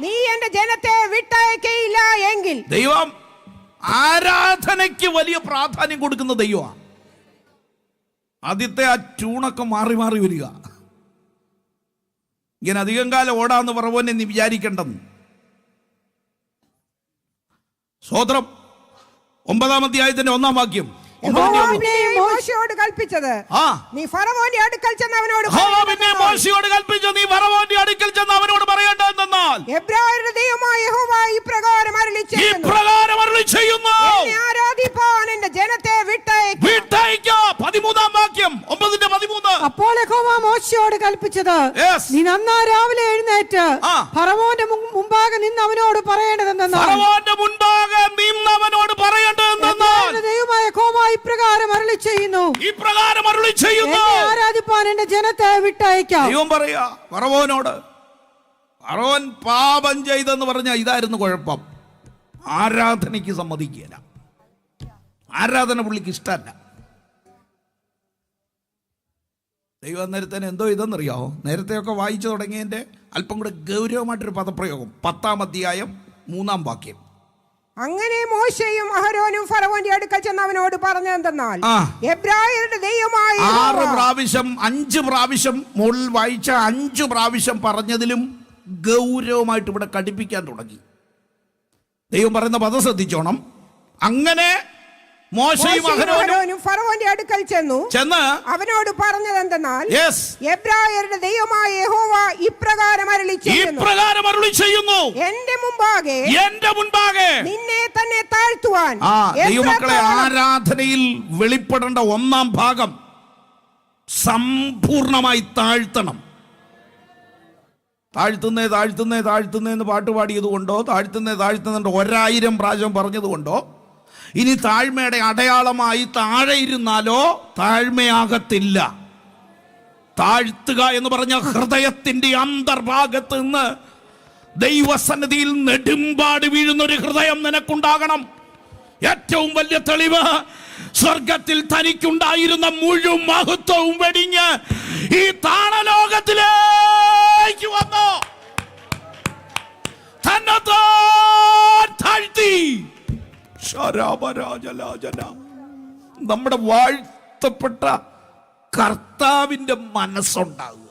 നീ എന്റെ ജനത്തെ വിട്ടയക്കയില്ല എങ്കിൽ. ദൈവം ആരാധനയ്ക്ക് വലിയ പ്രാധാന്യം കൊടുക്കുന്ന ദൈവമാണ്. ആദ്യത്തെ ആ ട്യൂണൊക്കെ മാറി വരിക. ഇങ്ങനെ അധികം കാലം ഓടാന്ന് പറവോന്നെ നീ വിചാരിക്കേണ്ടെന്ന്. സ്വോത്രം. 9-ാം അധ്യായത്തിന്റെ 1-ാം വാക്യം. മോശയോട് കൽപ്പിച്ചത് നീ ഫറവോന്റെ അടുക്കൽ ചെന്ന് അവനോട് പറയേണ്ടതെന്നാൽ, എബ്രായരുടെ ദൈവമായ യഹോവ ഇപ്രകാരം അരുളി ചെയ്യുന്നു, ആരാധിപ്പാൻ എന്റെ ജനത്തെ വിട്ടയക്ക. 13-ാം വാക്യം. 9-ന്റെ 13. അപ്പോൾ യഹോവ മോശയോട് കൽപ്പിച്ചത് നീ നന്നാ രാവിലെ എഴുന്നേറ്റ് ഫറവോന്റെ മുമ്പാകെ നിന്ന് അവനോട് പറയേണ്ടതെന്നാൽ, ദൈവമായ യഹോവ ഇപ്രകാരം അരുളി ചെയ്യുന്നു, ആരാധിപ്പാൻ എന്റെ ജനത്തെ വിട്ടയക്കാം. ദൈവം പറയാ ഫറവോനോട്, ഫറവോൻ പാപം ചെയ്തെന്ന് പറഞ്ഞ ഇതായിരുന്നു കുഴപ്പം. ആരാധനയ്ക്ക് സമ്മതിക്കുകയില്ല. ആരാധന പുള്ളിക്ക് ഇഷ്ടമല്ല. ദൈവം നേരത്തെ എന്തോ ഇതെന്നറിയാവോ? നേരത്തെയൊക്കെ വായിച്ചു തുടങ്ങിയതിൻ്റെ അല്പം കൂടെ ഗൗരവമായിട്ടൊരു പദപ്രയോഗം. 10-ാം അധ്യായം 3-ാം വാക്യം. അങ്ങനെ മോശയും അഹരോനും ഫറവോന്റെ അടുക്കൽ ചെന്ന് അവനോട് പറഞ്ഞെന്തെന്നാൽ, എബ്രായരുടെ ദൈവമായ 5 പ്രാവശ്യം മുകളിൽ വായിച്ച 5 പ്രാവശ്യം പറഞ്ഞതിലും ഗൗരവമായിട്ട് ഇവിടെ കടിപ്പിക്കാൻ തുടങ്ങി. ദൈവം പറയുന്ന പദം ശ്രദ്ധിച്ചോണം. അങ്ങനെ മോശയും അഹരോനും ഫറവോന്റെ അടുക്കൽ ചെന്ന് അവനോട് പറഞ്ഞതെന്തെന്നാൽ, എബ്രായരുടെ ദൈവമായ യഹോവ ഇപ്രകാരം അരുളി ചെയ്യുന്നു, എന്റെ മുമ്പാകെ നിന്നെ തന്നെ താഴ്ത്തുവാൻ. ദൈവമക്കളെ, ആരാധനയിൽ വെളിപ്പെടേണ്ട 1-ാം ഭാഗം സമ്പൂർണമായി താഴ്ത്തണം. താഴ്ത്തുന്നേന്ന് പാട്ട് പാടിയത് കൊണ്ടോ, താഴ്ത്തുന്നുണ്ട് 1000 പ്രാവശ്യം പറഞ്ഞത് കൊണ്ടോ, ഇനി താഴ്മയുടെ അടയാളമായി താഴെ ഇരുന്നാലോ താഴ്മയാകത്തില്ല. താഴ്ത്തുക എന്ന് പറഞ്ഞ ഹൃദയത്തിന്റെ അന്തർഭാഗത്ത് നിന്ന് ദൈവസന്നിധിയിൽ നെടുമ്പാട് വീഴുന്ന ഒരു ഹൃദയം നിനക്കുണ്ടാകണം. ഏറ്റവും വലിയ തെളിവ്, സ്വർഗത്തിൽ തനിക്കുണ്ടായിരുന്ന മുഴുവൻ മഹത്വവും വെടിഞ്ഞ് ഈ താണലോകത്തിലേക്ക് വന്നു താഴ്ത്തി. നമ്മുടെ വാഴ്ത്തപ്പെട്ട കർത്താവിന്റെ മനസ്സുണ്ടാകുക.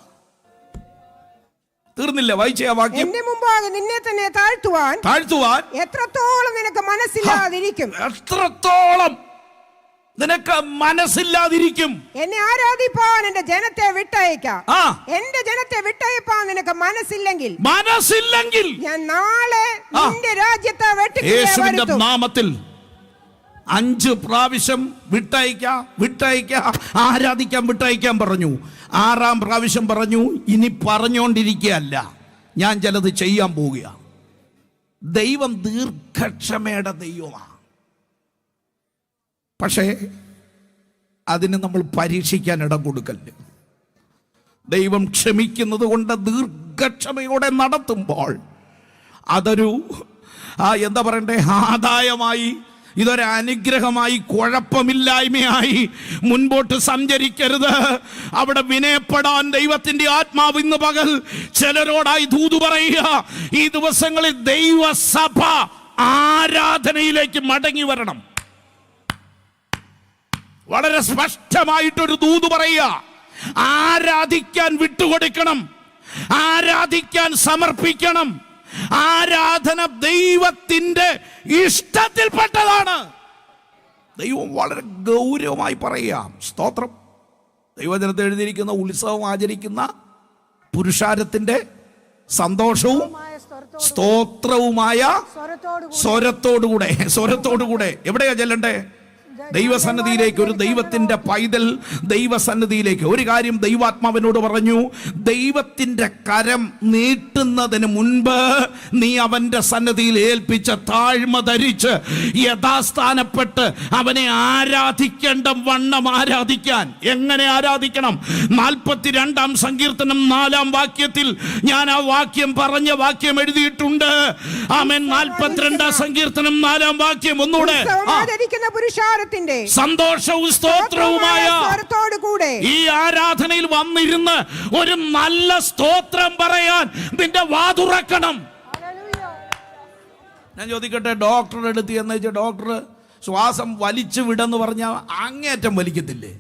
തീർന്നില്ല, വായിച്ച ആ വാക്യം. എന്റെ മുമ്പാകെ നിന്നെ തന്നെ താഴ്ത്തുവാൻ എത്രത്തോളം നിനക്ക് മനസ്സില്ലാതിരിക്കും. എത്രത്തോളം നിനക്ക് മനസ്സില്ലാതിരിക്കും. എന്നെ ആരാധിപ്പാൻ എന്റെ ജനത്തെ വിട്ടയക്കാം. എന്റെ ജനത്തെ വിട്ടയപ്പാൻ നിനക്ക് മനസ്സില്ലെങ്കിൽ ഞാൻ നാളെ നിന്റെ രാജ്യത്തെ യേശുവിന്റെ നാമത്തിൽ 5 പ്രാവശ്യം വിട്ടയക്കാം, ആരാധിക്കാൻ പറഞ്ഞു. 6-ാം പ്രാവശ്യം പറഞ്ഞു, ഇനി പറഞ്ഞുകൊണ്ടിരിക്കുകയല്ല, ഞാൻ ചിലത് ചെയ്യാൻ പോവുക. ദൈവം ദീർഘക്ഷമയുടെ ദൈവമാണ്. പക്ഷേ അതിന് നമ്മൾ പരീക്ഷിക്കാൻ ഇടം കൊടുക്കല്ല്. ദൈവം ക്ഷമിക്കുന്നത് കൊണ്ട് ദീർഘക്ഷമയോടെ നടത്തുമ്പോൾ അതൊരു എന്താ പറയണ്ടേ, ആദായമായി, ഇതൊരു അനുഗ്രഹമായി, കുഴപ്പമില്ലായ്മയായി മുൻപോട്ട് സഞ്ചരിക്കരുത്. അവിടെ വിനയപ്പെടാൻ ദൈവത്തിന്റെ ആത്മാവ് ഇന്ന് പകൽ ചിലരോടായി ദൂത് പറയുക. ഈ ദിവസങ്ങളിൽ ദൈവസഭ ആരാധനയിലേക്ക് മടങ്ങി വരണം. വളരെ സ്പഷ്ടമായിട്ടൊരു ദൂത് പറയുക. ആരാധിക്കാൻ വിട്ടുകൊടുക്കണം, ആരാധിക്കാൻ സമർപ്പിക്കണം. ആരാധന ദൈവത്തിന്റെ ഇഷ്ടത്തിൽപ്പെട്ടതാണ്. ദൈവം വളരെ ഗൗരവമായി പറയാം. സ്തോത്രം. ദൈവജനത്തിൽ എഴുതിയിരിക്കുന്ന ഉത്സവം ആചരിക്കുന്ന പുരുഷാരത്തിന്റെ സന്തോഷവും സ്തോത്രവുമായ സ്വരത്തോടുകൂടെ എവിടെയാ ചെല്ലണ്ടേ? ദൈവസന്നിധിയിലേക്ക്. ഒരു ദൈവത്തിന്റെ പൈതൽ ദൈവസന്നിധിയിലേക്ക്. ഒരു കാര്യം ദൈവാത്മാവിനോട് പറഞ്ഞു, ദൈവത്തിന്റെ കരം നീട്ടുന്നതിന് മുൻപ് നീ അവന്റെ സന്നിധിയിൽ ഏൽപ്പിച്ച താഴ്മ ധരിച്ച് യഥാസ്ഥാനപ്പെട്ട് അവനെ ആരാധിക്കേണ്ട വണ്ണം ആരാധിക്കാൻ. എങ്ങനെ ആരാധിക്കണം? 42-ാം സങ്കീർത്തനം 4-ാം വാക്യത്തിൽ ഞാൻ ആ വാക്യം പറഞ്ഞ വാക്യം എഴുതിയിട്ടുണ്ട്. ആമേൻ. 42-ാം സങ്കീർത്തനം 4-ാം വാക്യം ഒന്നുകൂടെ. സന്തോഷവും സ്തോത്രവുമായ ഈ ആരാധനയിൽ വന്നിരുന്ന് ഒരു നല്ല സ്തോത്രം പറയാൻ നിന്റെ വാതുറക്കണം. ഞാൻ ചോദിക്കട്ടെ, ഡോക്ടറുടെ അടുത്ത് എന്ന് വെച്ചാൽ ഡോക്ടർ ശ്വാസം വലിച്ചു വിടെന്ന് പറഞ്ഞാൽ അങ്ങേറ്റം വലിക്കത്തില്ലേ?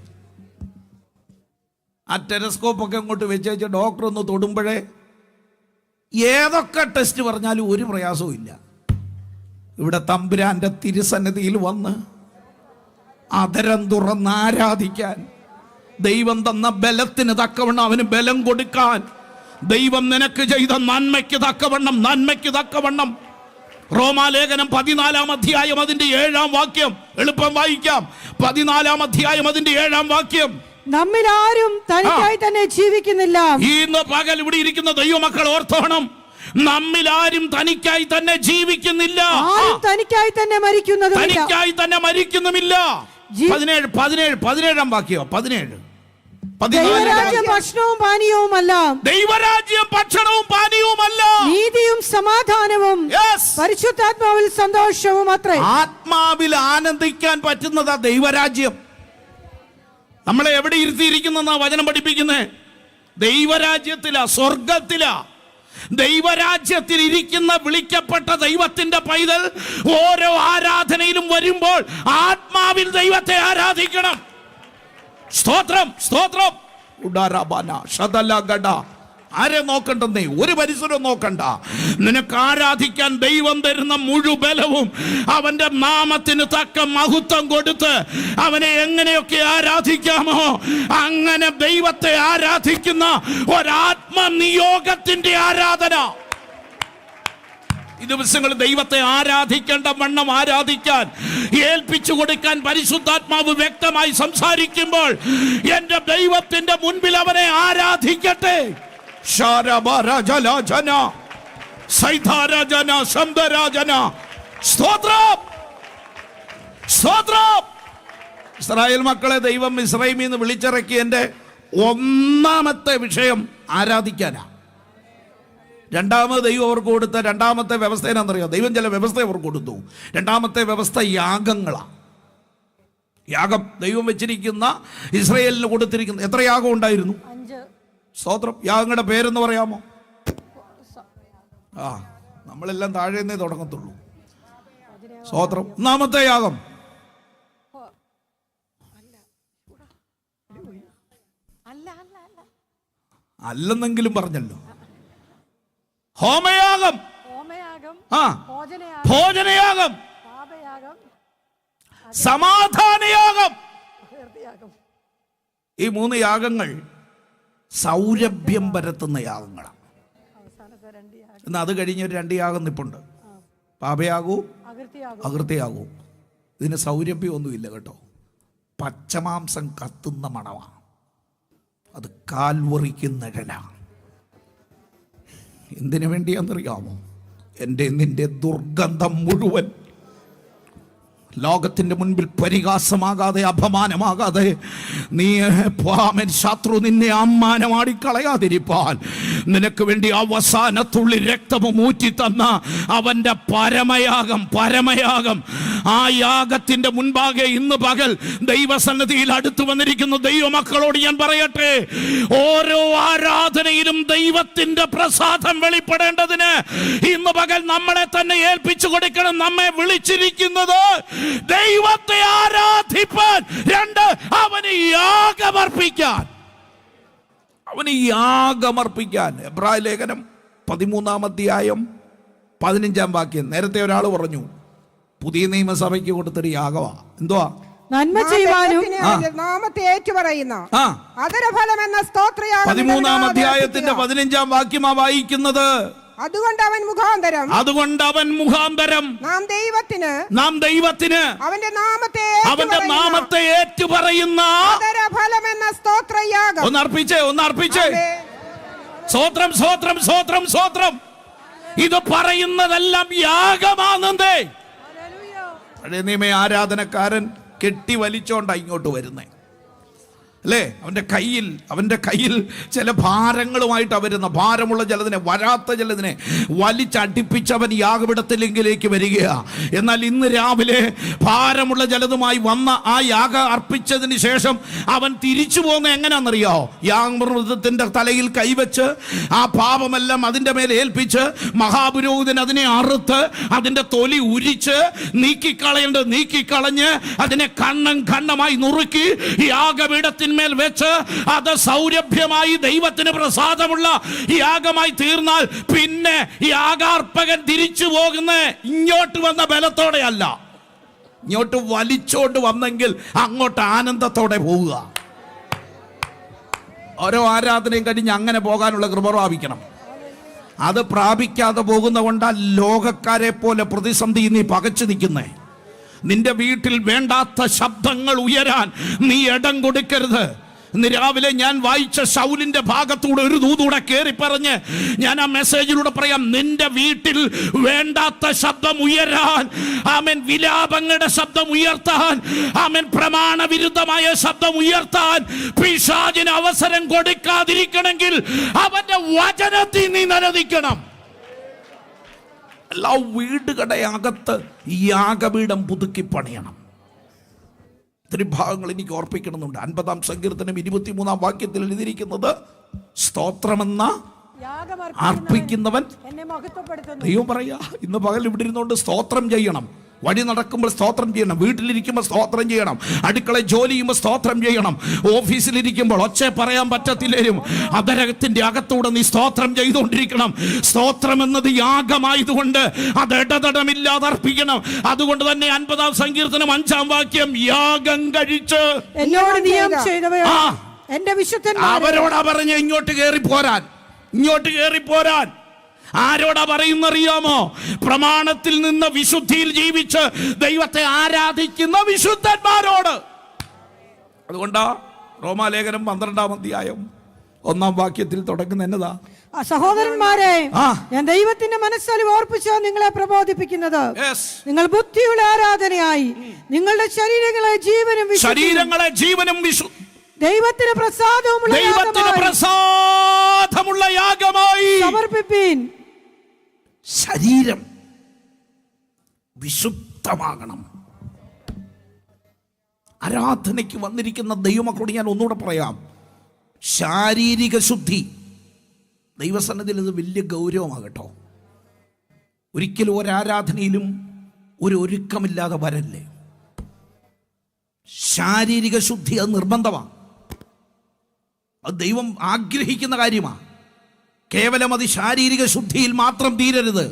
ആ ടെലസ്കോപ്പൊക്കെ അങ്ങോട്ട് വെച്ച് ഡോക്ടർ ഒന്ന് തൊടുമ്പോഴേ ഏതൊക്കെ ടെസ്റ്റ് പറഞ്ഞാലും ഒരു പ്രയാസവും ഇല്ല. ഇവിടെ തമ്പുരാന്റെ തിരുസന്നിധിയിൽ വന്ന് അതരം തുറന്ന് ആരാധിക്കാൻ, ദൈവം തന്ന ബലത്തിന് തക്കവണ്ണം അവന് ബലം കൊടുക്കാൻ, ദൈവം നിനക്ക് ചെയ്ത നന്മയ്ക്ക് തക്കവണ്ണം. റോമാലേഖനം 14-ാം അധ്യായം അതിന്റെ 7-ാം വാക്യം എളുപ്പം വായിക്കാം. 14-ാം അധ്യായം അതിന്റെ 7-ാം വാക്യം. നമ്മിൽ ആരും തനിക്കായി തന്നെ ജീവിക്കുന്നില്ല. ഇന്ന് പകൽ ഇവിടെ ഇരിക്കുന്ന ദൈവമക്കൾ ഓർത്തോണം, നമ്മിൽ ആരും തനിക്കായി തന്നെ ജീവിക്കുന്നില്ല, തനിക്കായി തന്നെ മരിക്കുന്നുമില്ല. 17-ാം വാക്യം. 17 ദൈവരാജ്യം ഭക്ഷണവും പാനീയവുമല്ല, നീതിയും സമാധാനവും പരിശുദ്ധാത്മാവിൽ സന്തോഷവും അത്രേ. ആത്മാവിൽ ആനന്ദിക്കാൻ പറ്റുന്നതാ ദൈവരാജ്യം. നമ്മളെ എവിടെ ഇരുത്തിയിരിക്കുന്ന വചനം പഠിപ്പിക്കുന്നേ? ദൈവരാജ്യത്തിലാ, സ്വർഗത്തിലാ. ദൈവരാജ്യത്തിൽ ഇരിക്കുന്ന വിളിക്കപ്പെട്ട ദൈവത്തിന്റെ പൈതൽ ഓരോ ആരാധനയിലും വരുമ്പോൾ ആത്മാവിൽ ദൈവത്തെ ആരാധിക്കണം. സ്തോത്രം. ആരെ നോക്കണ്ടെന്നേ, ഒരു പരിസരവും നോക്കണ്ട. നിനക്ക് ആരാധിക്കാൻ ദൈവം തരുന്ന മുഴുബലവും അവന്റെ നാമത്തിന് തക്ക മഹത്വം കൊടുത്ത് അവനെ എങ്ങനെയൊക്കെ ആരാധിക്കാമോ അങ്ങനെ ദൈവത്തെ ആരാധിക്കുന്ന ഒരാത്മനിയോഗത്തിന്റെ ആരാധന. ഈ ദിവസങ്ങളിൽ ദൈവത്തെ ആരാധിക്കേണ്ട വണ്ണം ആരാധിക്കാൻ ഏൽപ്പിച്ചു കൊടുക്കാൻ പരിശുദ്ധാത്മാവ് വ്യക്തമായി സംസാരിക്കുമ്പോൾ എന്റെ ദൈവത്തിന്റെ മുൻപിൽ അവനെ ആരാധിക്കട്ടെ. ഇസ്രായേൽ മക്കളെ ദൈവം മിസ്രയീമിൽ നിന്ന് വിളിച്ചിറക്കിയതിന്റെ ഒന്നാമത്തെ വിഷയം ആരാധിക്കാനാ. രണ്ടാമത് ദൈവം അവർക്ക് കൊടുത്ത രണ്ടാമത്തെ വ്യവസ്ഥ എന്നാണെന്നറിയാം. ദൈവം ചില വ്യവസ്ഥ അവർക്ക് കൊടുത്തു. രണ്ടാമത്തെ വ്യവസ്ഥ യാഗങ്ങളാണ്. യാഗം ദൈവം വെച്ചിരിക്കുന്ന ഇസ്രായേലിന് കൊടുത്തിരിക്കുന്ന എത്ര യാഗം ഉണ്ടായിരുന്നു? 5. സ്തോത്രം. യാഗങ്ങളുടെ പേരെന്ന് പറയാമോ? നമ്മളെല്ലാം താഴെ നിന്നേ തുടങ്ങത്തുള്ളൂ. സ്തോത്രം. ഒന്നാമത്തെ യാഗം അല്ലെന്നെങ്കിലും പറഞ്ഞല്ലോ. ഹോമയാഗം, ഭോജനയാഗം, സമാധാനയാഗം. ഈ 3 യാഗങ്ങൾ സൗരഭ്യം പരത്തുന്ന യാഗങ്ങളാണ്. എന്നാൽ അത് കഴിഞ്ഞൊരു 2 യാഗം നിപ്പുണ്ട്. പാപയാകൂ, അകൃത്യയാകൂ. ഇതിന് സൗരഭ്യമൊന്നുമില്ല കേട്ടോ. പച്ചമാംസം കത്തുന്ന മണമാണ്. അത് കാൽവറിക്ക് നിഴലാണ്. എന്തിനു വേണ്ടിയാണെന്നറിയാമോ? എൻ്റെ നിന്റെ ദുർഗന്ധം മുഴുവൻ ലോകത്തിൻ്റെ മുൻപിൽ പരിഹാസമാകാതെ, അപമാനമാകാതെ, നീ ശത്രു നിന്നെ അമ്മാനമാടിക്കളയാതിരിപ്പാൻ നിനക്ക് വേണ്ടി അവസാനത്തുള്ളി രക്തവും ഊറ്റി തന്ന അവൻ്റെ പരമയാഗം ആ യാഗത്തിൻ്റെ മുൻപാകെ ഇന്ന് പകൽ ദൈവസന്നിധിയിൽ അടുത്തു വന്നിരിക്കുന്ന ദൈവമക്കളോട് ഞാൻ പറയട്ടെ, ഓരോ ആരാധനയിലും ദൈവത്തിൻ്റെ പ്രസാദം വെളിപ്പെടേണ്ടതിന് ഇന്ന് പകൽ നമ്മളെ തന്നെ ഏൽപ്പിച്ചു കൊടുക്കണം. നമ്മെ വിളിച്ചിരിക്കുന്നത് ദൈവത്തെ ആരാധിപ്പാൻ, 2 അവന് യാഗമർപ്പിക്കാൻ. എബ്രായ ലേഖനം 13-ാം അധ്യായം 15-ാം വാക്യം. നേരത്തെ ഒരാൾ പറഞ്ഞു പുതിയ നിയമസഭയ്ക്ക് കൊടുത്തൊരു യാഗമാ. എന്തുവാ? നന്മ ചെയ്യുവാനും നാമത്തെ ഏറ്റുപറയുന്ന അധരഫലം എന്ന സ്തോത്രയാഗം. 13-ാം അധ്യായത്തിന്റെ 15-ാം വാക്യമാ വായിക്കുന്നത്. അതുകൊണ്ട് അവൻ മുഖാന്തരം നാം ദൈവത്തിന് അവന്റെ നാമത്തെ ഏറ്റുപറയുന്ന അധരഫലം എന്ന സ്തോത്രയാഗം. ഒന്ന് അർപ്പിച്ചേ. സ്തോത്രം. ഇത് പറയുന്നതെല്ലാം യാഗമാണെന്നേ. പഴയ നിയമ ആരാധനക്കാരൻ കെട്ടി വലിച്ചോണ്ടാ ഇങ്ങോട്ട് വരുന്നേ, അല്ലേ? അവൻ്റെ കയ്യിൽ ചില ഭാരങ്ങളുമായിട്ടാണ് വരുന്ന. ഭാരമുള്ള ചിലതിനെ, വരാത്ത ചിലതിനെ വലിച്ചടിപ്പിച്ചവൻ യാഗപീഠത്തിലെങ്കിലേക്ക് വരികയാണ്. എന്നാൽ ഇന്ന് രാവിലെ ഭാരമുള്ള ചിലതുമായി വന്ന ആ യാഗം അർപ്പിച്ചതിന് ശേഷം അവൻ തിരിച്ചു പോകുന്ന എങ്ങനെയാണെന്നറിയാമോ? യാഗമൃതത്തിൻ്റെ തലയിൽ കൈവച്ച് ആ പാപമെല്ലാം അതിൻ്റെ മേലെ ഏൽപ്പിച്ച് മഹാപുരോഹിതൻ അതിനെ അറുത്ത് അതിൻ്റെ തൊലി ഉരിച്ച് നീക്കിക്കളഞ്ഞ് അതിനെ കണ്ണമായി നുറുക്കി യാഗപീഠത്തിന് മേൽ വെച്ച് അത് സൗരഭ്യമായി ദൈവത്തിന് പ്രസാദമുള്ള യാഗമായി തീർന്നാൽ പിന്നെ യാഗാർപ്പകൻ തിരിച്ചു പോകുന്ന ഇങ്ങോട്ട് വന്ന ബലത്തോടെ അല്ല, ഇങ്ങോട്ട് വലിച്ചോണ്ട് വന്നെങ്കിൽ അങ്ങോട്ട് ആനന്ദത്തോടെ പോവുക. ഓരോ ആരാധനയും കഴിഞ്ഞ് അങ്ങനെ പോകാനുള്ള കൃപ പ്രാപിക്കണം. അത് പ്രാപിക്കാതെ പോകുന്ന കൊണ്ടാ ലോകക്കാരെ പോലെ പ്രതിസന്ധി നീ പകച്ചു നിൽക്കുന്നേ. നിന്റെ വീട്ടിൽ വേണ്ടാത്ത ശബ്ദങ്ങൾ ഉയരാൻ നീ ഇടം കൊടുക്കരുത്. ഇന്ന് രാവിലെ ഞാൻ വായിച്ച ശൗലിന്റെ ഭാഗത്തൂടെ ഒരു ദൂതൂടെ കയറി പറഞ്ഞ് ഞാൻ ആ മെസ്സേജിലൂടെ പറയാം, നിന്റെ വീട്ടിൽ വേണ്ടാത്ത ശബ്ദം ഉയരാൻ, ആമേൻ, വിലാപങ്ങളുടെ ശബ്ദം ഉയർത്താൻ, ആമേൻ, പ്രമാണവിരുദ്ധമായ ശബ്ദം ഉയർത്താൻ പിശാചിന് അവസരം കൊടുക്കാതിരിക്കണമെങ്കിൽ അവന്റെ വചനത്തിൽ നീ നിലനിൽക്കണം. എല്ലാ വീടുകളുടെ അകത്ത് യാഗപീഠം പുതുക്കി പണിയണം. ഇത്തിരി ഭാഗങ്ങൾ എനിക്ക് ഓർപ്പിക്കണമെന്നുണ്ട്. 50-ാം സങ്കീർത്തനം 23-ാം വാക്യത്തിൽ എഴുതിയിരിക്കുന്നത്, സ്തോത്രമെന്ന അർപ്പിക്കുന്നവൻ ദൈവം പറയാ. ഇന്ന് പകൽ ഇവിടെ ഇരുന്നുകൊണ്ട് സ്തോത്രം ചെയ്യണം. വഴി നടക്കുമ്പോൾ സ്തോത്രം ചെയ്യണം, വീട്ടിലിരിക്കുമ്പോൾ സ്തോത്രം ചെയ്യണം, അടുക്കളയിൽ ജോലി ചെയ്യുമ്പോൾ സ്തോത്രം ചെയ്യണം, ഓഫീസിലിരിക്കുമ്പോൾ ഒച്ച പറയാൻ പറ്റത്തില്ലേലും അതരകത്തിന്റെ അകത്തൂടെ നീ സ്തോത്രം ചെയ്തുകൊണ്ടിരിക്കണം. സ്തോത്രം എന്നത് യാഗമായതുകൊണ്ട് അത് ഇടതടമില്ലാതെ അർപ്പിക്കണം. അതുകൊണ്ട് തന്നെ 50-ാം സങ്കീർത്തനം 5-ാം വാക്യം, യാഗം കഴിച്ച് അവരോടാ പറഞ്ഞ ഇങ്ങോട്ട് കയറി പോരാൻ. ആരോടാ പറയുന്നറിയാമോ? പ്രമാണത്തിൽ നിന്ന് വിശുദ്ധിയിൽ ജീവിച്ച് ദൈവത്തെ ആരാധിക്കുന്ന വിശുദ്ധന്മാരോട്. അതുകൊണ്ടാ റോമാലേഖനം 12-ാം അധ്യായം 1-ാം വാക്യത്തിൽ തുടങ്ങുന്ന എന്നതാ, സഹോദരന്മാരെ, ഞാൻ ദൈവത്തിന്റെ മനസ്സലിവ് ഓർപ്പിച്ച് നിങ്ങളെ പ്രബോധിപ്പിക്കുന്നത്, നിങ്ങൾ ബുദ്ധിയുള്ള ആരാധനയായി നിങ്ങളുടെ ശരീരങ്ങളെ ജീവനും ദൈവത്തിന് പ്രസാദമുള്ള യാഗമായി സമർപ്പിപ്പീൻ. ശരീരം വിശുദ്ധമാകണം. ആരാധനയ്ക്ക് വന്നിരിക്കുന്ന ദൈവമക്കളോട് ഞാൻ ഒന്നുകൂടെ പറയാം, ശാരീരിക ശുദ്ധി ദൈവസന്നിധിയിൽ ഇത് വലിയ ഗൗരവമാകട്ടോ. ഒരിക്കലും ഒരാരാധനയിലും ഒരു ഒരുക്കമില്ലാതെ വരല്ലേ. ശാരീരിക ശുദ്ധി അത് നിർബന്ധമാണ്. അത് ദൈവം ആഗ്രഹിക്കുന്ന കാര്യമാണ്. കേവലം അത് ശാരീരിക ശുദ്ധിയിൽ മാത്രം തീരരുത്.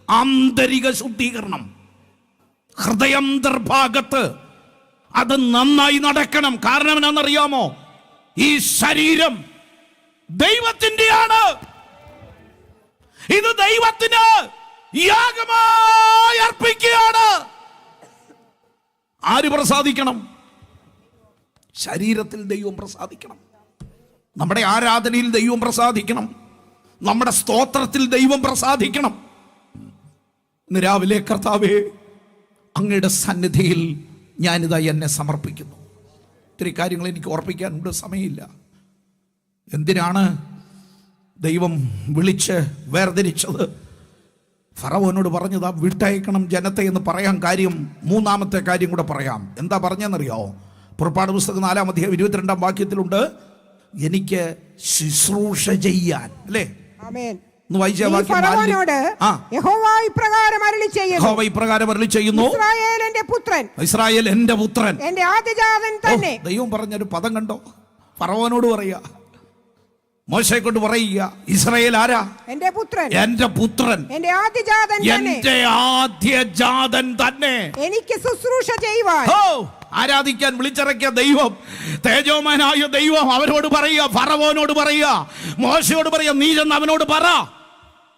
ആന്തരിക ശുദ്ധീകരണം, ഹൃദയാന്തർഭാഗത്ത് അത് നന്നായി നടക്കണം. കാരണം എന്നാണെന്നറിയാമോ? ഈ ശരീരം ദൈവത്തിൻ്റെയാണ്. ഇത് ദൈവത്തിന് യാഗമായി അർപ്പിക്കുകയാണ്. ആര് പ്രസാദിക്കണം? ശരീരത്തിൽ ദൈവം പ്രസാദിക്കണം, നമ്മുടെ ആരാധനയിൽ ദൈവം പ്രസാദിക്കണം, നമ്മുടെ സ്തോത്രത്തിൽ ദൈവം പ്രസാദിക്കണം. ഇന്ന് രാവിലെ കർത്താവേ, അങ്ങയുടെ സന്നിധിയിൽ ഞാനിതാ എന്നെ സമർപ്പിക്കുന്നു. ഇത്തിരി കാര്യങ്ങൾ എനിക്ക് ഓർപ്പിക്കാനുണ്ട്, സമയമില്ല. എന്തിനാണ് ദൈവം വിളിച്ച് വേർതിരിച്ചത്? ഫറവോനോട് പറഞ്ഞതാ വിട്ടയക്കണം ജനത്തെ എന്ന് പറയാൻ കാര്യം, മൂന്നാമത്തെ കാര്യം കൂടെ പറയാം. എന്താ പറഞ്ഞെന്നറിയാമോ? പുറപ്പാട് പുസ്തകം 4-ാം അധ്യായം 22-ാം വാക്യത്തിലുണ്ട്, എനിക്ക് ശുശ്രൂഷ ചെയ്യാൻ. അല്ലേ? ഇസ്രായേൽ എന്റെ പുത്രൻ, എന്റെ ആദ്യജാതൻ തന്നെ. ദൈവം പറഞ്ഞൊരു പദം കണ്ടോ? ഫറവോനോട് പറയാ, മോശയെ കൊണ്ട് പറയുക, ഇസ്രായേൽ ആരാ? എന്റെ പുത്രൻ, എന്റെ പുത്രൻ, എന്റെ ആദ്യജാതൻ തന്നെ. എനിക്ക് ശുശ്രൂഷ ചെയ്യുവാൻ, ആരാധിക്കാൻ വിളിച്ചിറക്കിയ ദൈവം, തേജോമനായ ദൈവം അവരോട് പറയുക, ഫറവോനോട് പറയുക, മോശയോട് പറയുക, നീ ചെന്ന് അവനോട് പറ,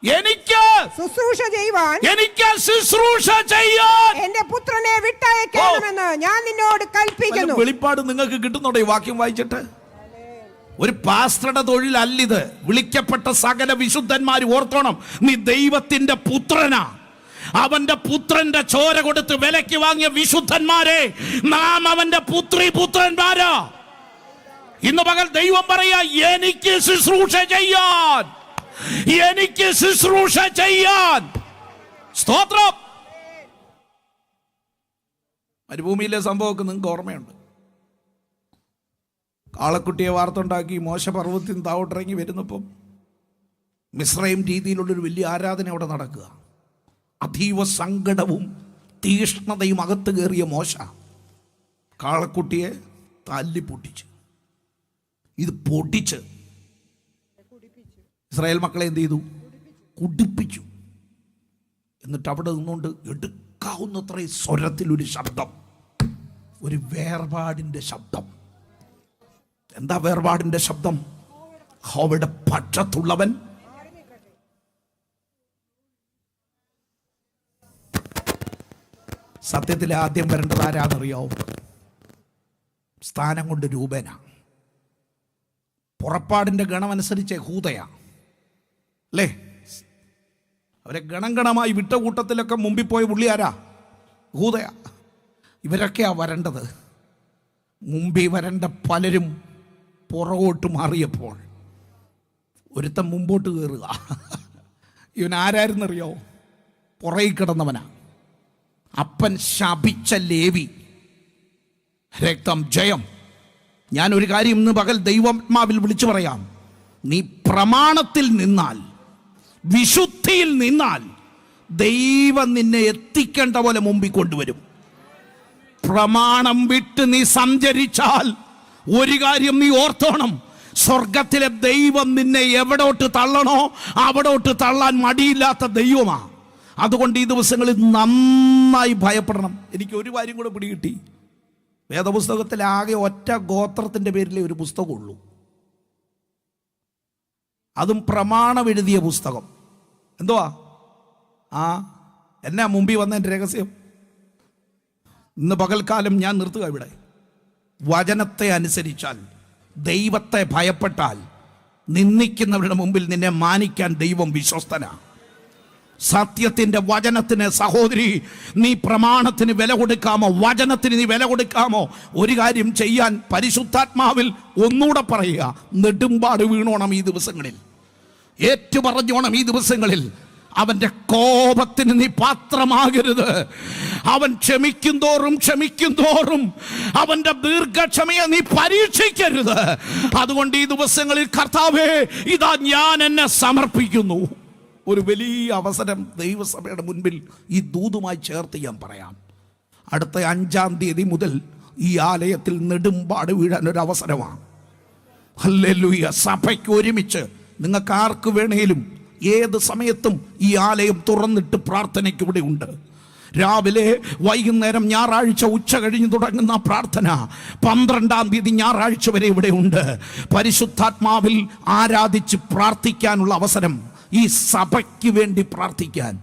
എനിക്ക് ശുശ്രൂഷ ചെയ്യുവാൻ, എനിക്ക് ശുശ്രൂഷ ചെയ്യാൻ എന്റെ പുത്രനെ വിട്ടയക്കണമെന്ന് ഞാൻ നിന്നോട് കൽപ്പിക്കുന്നു. വെളിപ്പാട് നിങ്ങൾക്ക് കിട്ടുന്നുണ്ടോ ഈ വാക്യം വായിച്ചിട്ട്? ഒരു പാസ്റ്ററുടെ തൊഴിലല്ലിത്. വിളിക്കപ്പെട്ട സകല വിശുദ്ധന്മാർ ഓർത്തോണം, നീ ദൈവത്തിന്റെ പുത്രനാ. അവന്റെ പുത്രന്റെ ചോര കൊടുത്ത് വിലയ്ക്ക് വാങ്ങിയ വിശുദ്ധന്മാരെ, നാം അവന്റെ പുത്രന്മാരാ. ഇന്ന് പകൽ ദൈവം പറയാ, എനിക്ക് ശുശ്രൂഷ ചെയ്യാൻ, എനിക്ക് ശുശ്രൂഷ ചെയ്യാൻ. സ്തോത്രം. മരുഭൂമിയിലെ സംഭവമൊക്കെ നിങ്ങൾക്ക് ഓർമ്മയുണ്ട്. കാളക്കുട്ടിയെ വാർത്തുണ്ടാക്കി മോശ പർവ്വതത്തിൽ നിന്ന് താവോട്ടിറങ്ങി വരുന്നപ്പം മിസ്രൈം രീതിയിലുള്ളൊരു വലിയ ആരാധന അവിടെ നടക്കുക. അതീവ സങ്കടവും തീഷ്ണതയും അകത്ത് കയറിയ മോശ കാളക്കുട്ടിയെ തല്ലി പൊട്ടിച്ച്, ഇത് പൊട്ടിച്ച് ഇസ്രായേൽ മക്കളെ എന്ത് ചെയ്തു? കുടിപ്പിച്ചു. എന്നിട്ട് അവിടെ നിന്നുകൊണ്ട് എടുക്കാവുന്നത്ര സ്വരത്തിലൊരു ശബ്ദം, ഒരു വേർപാടിൻ്റെ ശബ്ദം. എന്താ വേർപാടിൻ്റെ ശബ്ദം? യഹോവയുടെ പക്ഷത്തുള്ളവൻ സത്യത്തിൽ ആദ്യം വരേണ്ടത് ആരാന്നറിയാവും? സ്ഥാനം കൊണ്ട് രൂപേന. പുറപ്പാടിൻ്റെ ഗണമനുസരിച്ച് യഹൂദയാ, അല്ലേ? അവരെ ഗണമായി വിട്ട കൂട്ടത്തിലൊക്കെ മുമ്പിൽ പോയ പുള്ളി ആരാ? യഹൂദയാ. ഇവരൊക്കെയാ വരേണ്ടത്. മുമ്പിൽ വരേണ്ട പലരും പുറകോട്ട് മാറിയപ്പോൾ ഒരുത്തൻ മുമ്പോട്ട് കയറുക. ഇവൻ ആരായിരുന്നറിയോ? പുറകിൽ കിടന്നവനാ. അപ്പൻ ശപിച്ച ലേവി. രക്തം ജയം. ഞാനൊരു കാര്യം ഇന്ന് പകൽ ദൈവാത്മാവിൽ വിളിച്ചു പറയാം, നീ പ്രമാണത്തിൽ നിന്നാൽ, വിശുദ്ധിയിൽ നിന്നാൽ, ദൈവം നിന്നെ എത്തിക്കേണ്ട പോലെ മുമ്പിൽ കൊണ്ടുവരും. പ്രമാണം വിട്ട് നീ സഞ്ചരിച്ചാൽ ഒരു കാര്യം നീ ഓർത്തോണം, സ്വർഗത്തിലെ ദൈവം നിന്നെ എവിടോട്ട് തള്ളണോ അവിടോട്ട് തള്ളാൻ മടിയില്ലാത്ത ദൈവമാ. അതുകൊണ്ട് ഈ ദിവസങ്ങളിൽ നന്നായി ഭയപ്പെടണം. എനിക്ക് ഒരു കാര്യം കൂടെ പിടികിട്ടി. വേദപുസ്തകത്തിൽ ആകെ ഒറ്റ ഗോത്രത്തിൻ്റെ പേരിലേ ഒരു പുസ്തകമുള്ളൂ, അതും പ്രമാണം എഴുതിയ പുസ്തകം. എന്തുവാ? എന്നാ മുമ്പിൽ വന്നതിൻ്റെ രഹസ്യം? ഇന്ന് പകൽക്കാലം ഞാൻ നിർത്തുക ഇവിടെ. വചനത്തെ അനുസരിച്ചാൽ, ദൈവത്തെ ഭയപ്പെട്ടാൽ, നിന്ദിക്കുന്നവരുടെ മുമ്പിൽ നിന്നെ മാനിക്കാൻ ദൈവം വിശ്വസ്തനാ. സത്യത്തിൻ്റെ വചനത്തിന് സഹോദരി, നീ പ്രമാണത്തിന് വില കൊടുക്കാമോ? വചനത്തിന് നീ വില കൊടുക്കാമോ? ഒരു കാര്യം ചെയ്യാൻ പരിശുദ്ധാത്മാവിൽ ഒന്നുകൂടെ പറയുക, നെടുമ്പാട് വീണോണം ഈ ദിവസങ്ങളിൽ, ഏറ്റുപറഞ്ഞോണം ഈ ദിവസങ്ങളിൽ. അവൻ്റെ കോപത്തിന് നീ പാത്രമാകരുത്. അവൻ ക്ഷമിക്കും തോറും അവൻ്റെ ദീർഘക്ഷമയെ നീ പരീക്ഷിക്കരുത്. അതുകൊണ്ട് ഈ ദിവസങ്ങളിൽ കർത്താവേ, ഇതാ ഞാൻ എന്നെ സമർപ്പിക്കുന്നു. ഒരു വലിയ അവസരം ദൈവസഭയുടെ മുൻപിൽ ഈ ദൂതുമായി ചേർത്ത് ഞാൻ പറയാം. അടുത്ത 5-ാം തീയതി മുതൽ ഈ ആലയത്തിൽ നെടുമ്പാട് വീഴാൻ ഒരു അവസരമാണ്. ഹല്ലേലൂയ. സഭയ്ക്ക് ഒരുമിച്ച് നിങ്ങൾക്ക് ആർക്ക് വേണേലും ഏത് സമയത്തും ഈ ആലയം തുറന്നിട്ട് പ്രാർത്ഥനയ്ക്ക് ഇവിടെ ഉണ്ട്. രാവിലെ, വൈകുന്നേരം, ഞായറാഴ്ച ഉച്ച കഴിഞ്ഞ് തുടങ്ങുന്ന പ്രാർത്ഥന 12-ാം തീയതി ഞായറാഴ്ച വരെ ഇവിടെ ഉണ്ട്. പരിശുദ്ധാത്മാവിൽ ആരാധിച്ച് പ്രാർത്ഥിക്കാനുള്ള അവസരം, ഈ സഭയ്ക്ക് വേണ്ടി പ്രാർത്ഥിക്കാൻ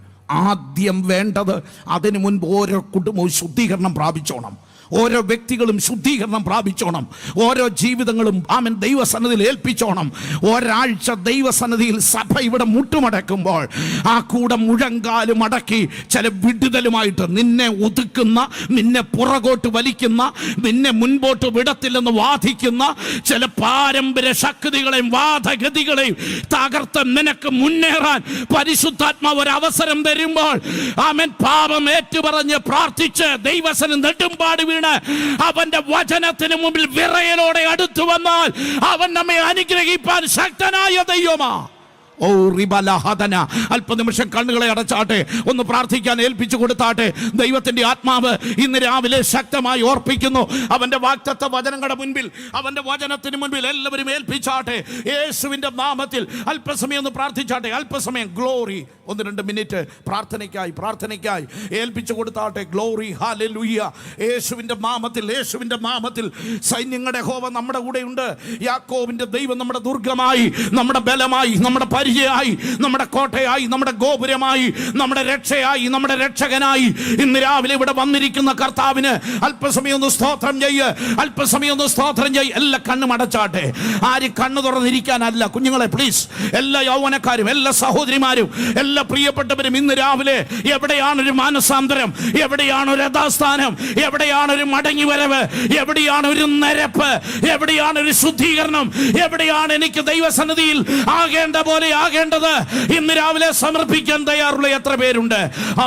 ആദ്യം വേണ്ടത്, അതിനു മുൻപ് ഓരോ കുടുംബവും ശുദ്ധീകരണം പ്രാപിച്ചോണം. ഓരോ വ്യക്തികളും ശുദ്ധീകരണം പ്രാപിച്ചോണം. ഓരോ ജീവിതങ്ങളും ആമേൻ ദൈവസന്നിധിയിൽ ഏൽപ്പിച്ചോണം. ഒരാഴ്ച ദൈവസന്നിധിയിൽ സഭ ഇവിടെ മുട്ടുമടക്കുമ്പോൾ ആ കൂടെ മുഴങ്കാലും അടക്കി ചില വിടുതലുമായിട്ട് നിന്നെ ഒതുക്കുന്ന, നിന്നെ പുറകോട്ട് വലിക്കുന്ന, നിന്നെ മുൻപോട്ട് വിടത്തില്ലെന്ന് വാദിക്കുന്ന ചില പാരമ്പര്യ ശക്തികളെയും വാദഗതികളെയും തകർത്ത് നിനക്ക് മുന്നേറാൻ പരിശുദ്ധാത്മാവ് ഒരു അവസരം തരുമ്പോൾ ആമേൻ പാപം ഏറ്റുപറഞ്ഞ് പ്രാർത്ഥിച്ച് ദൈവസന്നിധിയിൽ നെടുമ്പാട് വീണ് അവന്റെ വചനത്തിന് മുമ്പിൽ വിറയലോടെ അടുത്തു വന്നാൽ അവൻ നമ്മെ അനുഗ്രഹിപ്പാൻ ശക്തനായ ദൈവമാ. ഓ റിബലഹദന, അല്പനിമിഷം കണ്ണുകളെ അടച്ചാട്ടെ, ഒന്ന് പ്രാർത്ഥിക്കാൻ ഏൽപ്പിച്ചു കൊടുത്താട്ടെ. ദൈവത്തിന്റെ ആത്മാവ് ഇന്ന് രാവിലെ ശക്തമായി ഓർപ്പിക്കുന്നു. അവന്റെ വാഗ്ദത്ത വചനങ്ങളുടെ മുൻപിൽ, അവന്റെ വചനത്തിന് മുൻപിൽ എല്ലാവരും ഏൽപ്പിച്ചാട്ടെ. യേശുവിന്റെ നാമത്തിൽ അല്പസമയം ഒന്ന് പ്രാർത്ഥിച്ചാട്ടെ. അല്പസമയം ഗ്ലോറി, 1-2 മിനിറ്റ് പ്രാർത്ഥനയ്ക്കായി ഏൽപ്പിച്ചു കൊടുത്താട്ടെ. Glory, hallelujah. യേശുവിന്റെ നാമത്തിൽ, യേശുവിന്റെ നാമത്തിൽ സൈന്യങ്ങളുടെ യഹോവ നമ്മുടെ കൂടെയുണ്ട്. യാക്കോബിന്റെ ദൈവം നമ്മുടെ ദുർഗമായി, നമ്മുടെ ബലമായി, നമ്മുടെ പരിചയമായി, നമ്മുടെ കോട്ടയായി, നമ്മുടെ ഗോപുരമായി, നമ്മുടെ രക്ഷയായി, നമ്മുടെ രക്ഷകനായി ഇന്ന് രാവിലെ ഇവിടെ വന്നിരിക്കുന്ന കർത്താവിന് അല്പസമയം ഒന്ന് സ്തോത്രം ചെയ്യ്, അല്പസമയം ഒന്ന് സ്തോത്രം ചെയ്യ്. എല്ലാ കണ്ണും അടച്ചാട്ടെ. ആര് കണ്ണു തുറന്നിരിക്കാനല്ല കുഞ്ഞുങ്ങളെ, പ്ലീസ്. എല്ലാ യൗവനക്കാരും, എല്ലാ സഹോദരിമാരും, എല്ലാ പ്രിയപ്പെട്ടവരും ഇന്ന് രാവിലെ എവിടെയാണൊരു മാനസാന്തരം, എവിടെയാണൊരു യഥാസ്ഥാനം, എവിടെയാണൊരു മടങ്ങിവരവ്, എവിടെയാണൊരു നിരപ്പ്, എവിടെയാണൊരു ശുദ്ധീകരണം, എവിടെയാണ് എനിക്ക് ദൈവസന്നിധിയിൽ ആകേണ്ട പോലെ ആകേണ്ടത്, ഇന്ന് രാവിലെ സമർപ്പിക്കാൻ തയ്യാറുള്ള എത്ര പേരുണ്ട്? ആ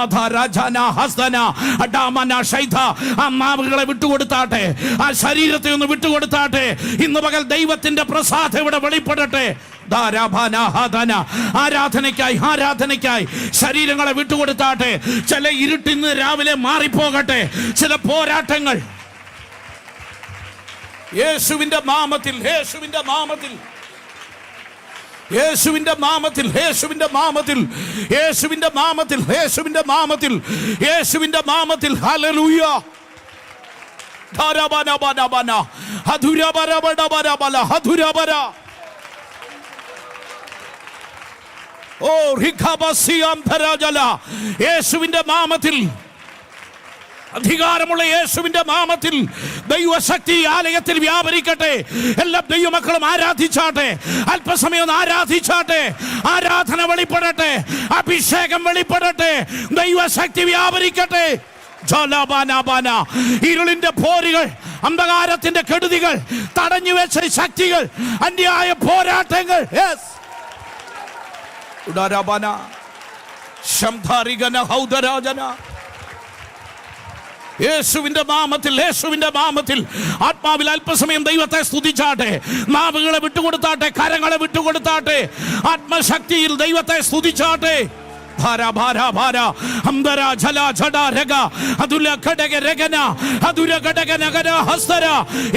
നാവുകളെ വിട്ടുകൊടുത്താട്ടെ, ആ ശരീരത്തെ ഒന്ന് വിട്ടുകൊടുത്താട്ടെ. ഇന്ന് പകൽ ദൈവത്തിന്റെ പ്രസാദം ഇവിടെ വെളിപ്പെടട്ടെ. ആരാധനയ്ക്കായി ശരീരങ്ങളെ വിട്ടുകൊടുത്താട്ടെ. ചില ഇരുട്ടിന്ന് രാവിലെ മാറിപ്പോകട്ടെ. ചില പോരാട്ടങ്ങൾ യേശുവിന്റെ നാമത്തിൽ, യേശുവിന്റെ നാമത്തിൽ, യേശുവിന്റെ നാമത്തിൽ, യേശുവിന്റെ നാമത്തിൽ, യേശുവിന്റെ നാമത്തിൽ, യേശുവിന്റെ നാമത്തിൽ, യേശുവിന്റെ നാമത്തിൽ. ഹല്ലേലൂയ. ധാരാബാനാബാനാബാന ഹദുരബരബടബരബല ഹദുരബര. ഓ റിഖബസിയം ധരാജല. യേശുവിന്റെ നാമത്തിൽ, അധികാരമുള്ള യേശുവിന്റെ നാമത്തിൽ ദൈവശക്തി ആലയത്തിൽ വ്യാപരിക്കട്ടെ. എല്ലാ ദൈവമക്കളും ആരാധിച്ചാട്ടെ. അല്പസമയം ആരാധിച്ചാട്ടെ. ആരാധന വെളിപ്പെടട്ടെ, അഭിഷേകം വെളിപ്പെടട്ടെ, ദൈവശക്തി വ്യാപരിക്കട്ടെ. ഇരുളിന്റെ പോരുകൾ, അന്ധകാരത്തിന്റെ കെടുതികൾ, തടഞ്ഞു വെച്ച ശക്തികൾ, അന്യായ പോരാട്ടങ്ങൾ, യേശുവിന്റെ നാമത്തിൽ, യേശുവിന്റെ നാമത്തിൽ ആത്മാവിൽ അല്പസമയം ദൈവത്തെ സ്തുതിച്ചാട്ടെ. നാവുകളെ വിട്ടുകൊടുത്താട്ടെ, കരങ്ങളെ വിട്ടുകൊടുത്താട്ടെ. ആത്മശക്തിയിൽ ദൈവത്തെ സ്തുതിച്ചാട്ടെ.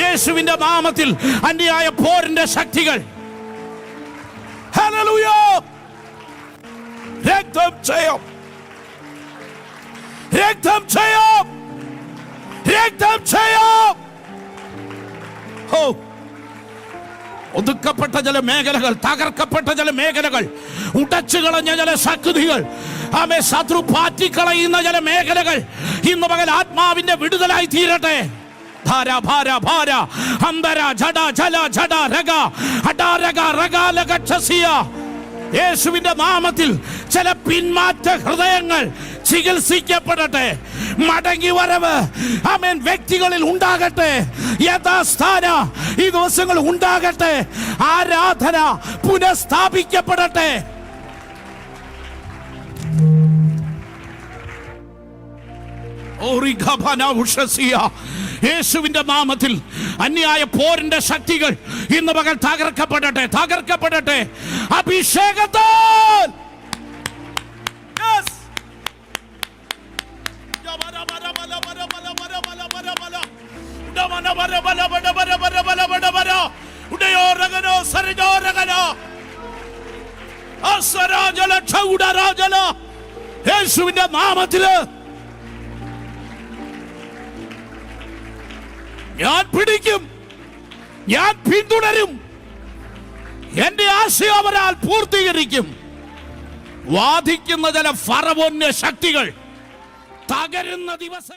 യേശുവിന്റെ നാമത്തിൽ അന്യായ പോരിന്റെ ശക്തികൾ, ഹല്ലേലൂയ, രക്തം ജയം, രക്തം ജയം, രക്തം ജയം. ഒതുക്കപ്പെട്ട ചില മേഖലകൾ, തകർക്കപ്പെട്ട ചില മേഖലകൾ, ഉടച്ചു കളഞ്ഞ ചില ശക്തികൾ, ആമേ ശത്രു പാറ്റിക്കളയുന്ന ചില മേഖലകൾ ഇന്ന് പകൽ ആത്മാവിന്റെ വിടുതലായി തീരട്ടെ. യേശുവിന്റെ നാമത്തിൽ ചില പിന്മാറ്റ ഹൃദയങ്ങൾ ചികിത്സിക്കപ്പെടട്ടെ. മടങ്ങി വരവ് ആമേൻ വ്യക്തികളിൽ ഉണ്ടാകട്ടെ. യഥാസ്ഥാന ഈ ദിവസങ്ങൾ ഉണ്ടാകട്ടെ. ആരാധന പുനഃസ്ഥാപിക്കപ്പെടട്ടെ. യേശുവിന്റെ നാമത്തിൽ അന്യായ പോരിന്റെ ശക്തികൾ ഇന്ന് പകൽ തകർക്കപ്പെടട്ടെ, തകർക്കപ്പെടട്ടെ. അഭിഷേകത്താൽ യേശുവിന്റെ നാമത്തില് ഞാൻ പിടിക്കും, ഞാൻ പിന്തുടരും, എന്റെ ആശയം അവരാൽ പൂർത്തീകരിക്കും. വാദിക്കുന്ന ചില ഫറവോന്യ ശക്തികൾ തകരുന്ന ദിവസം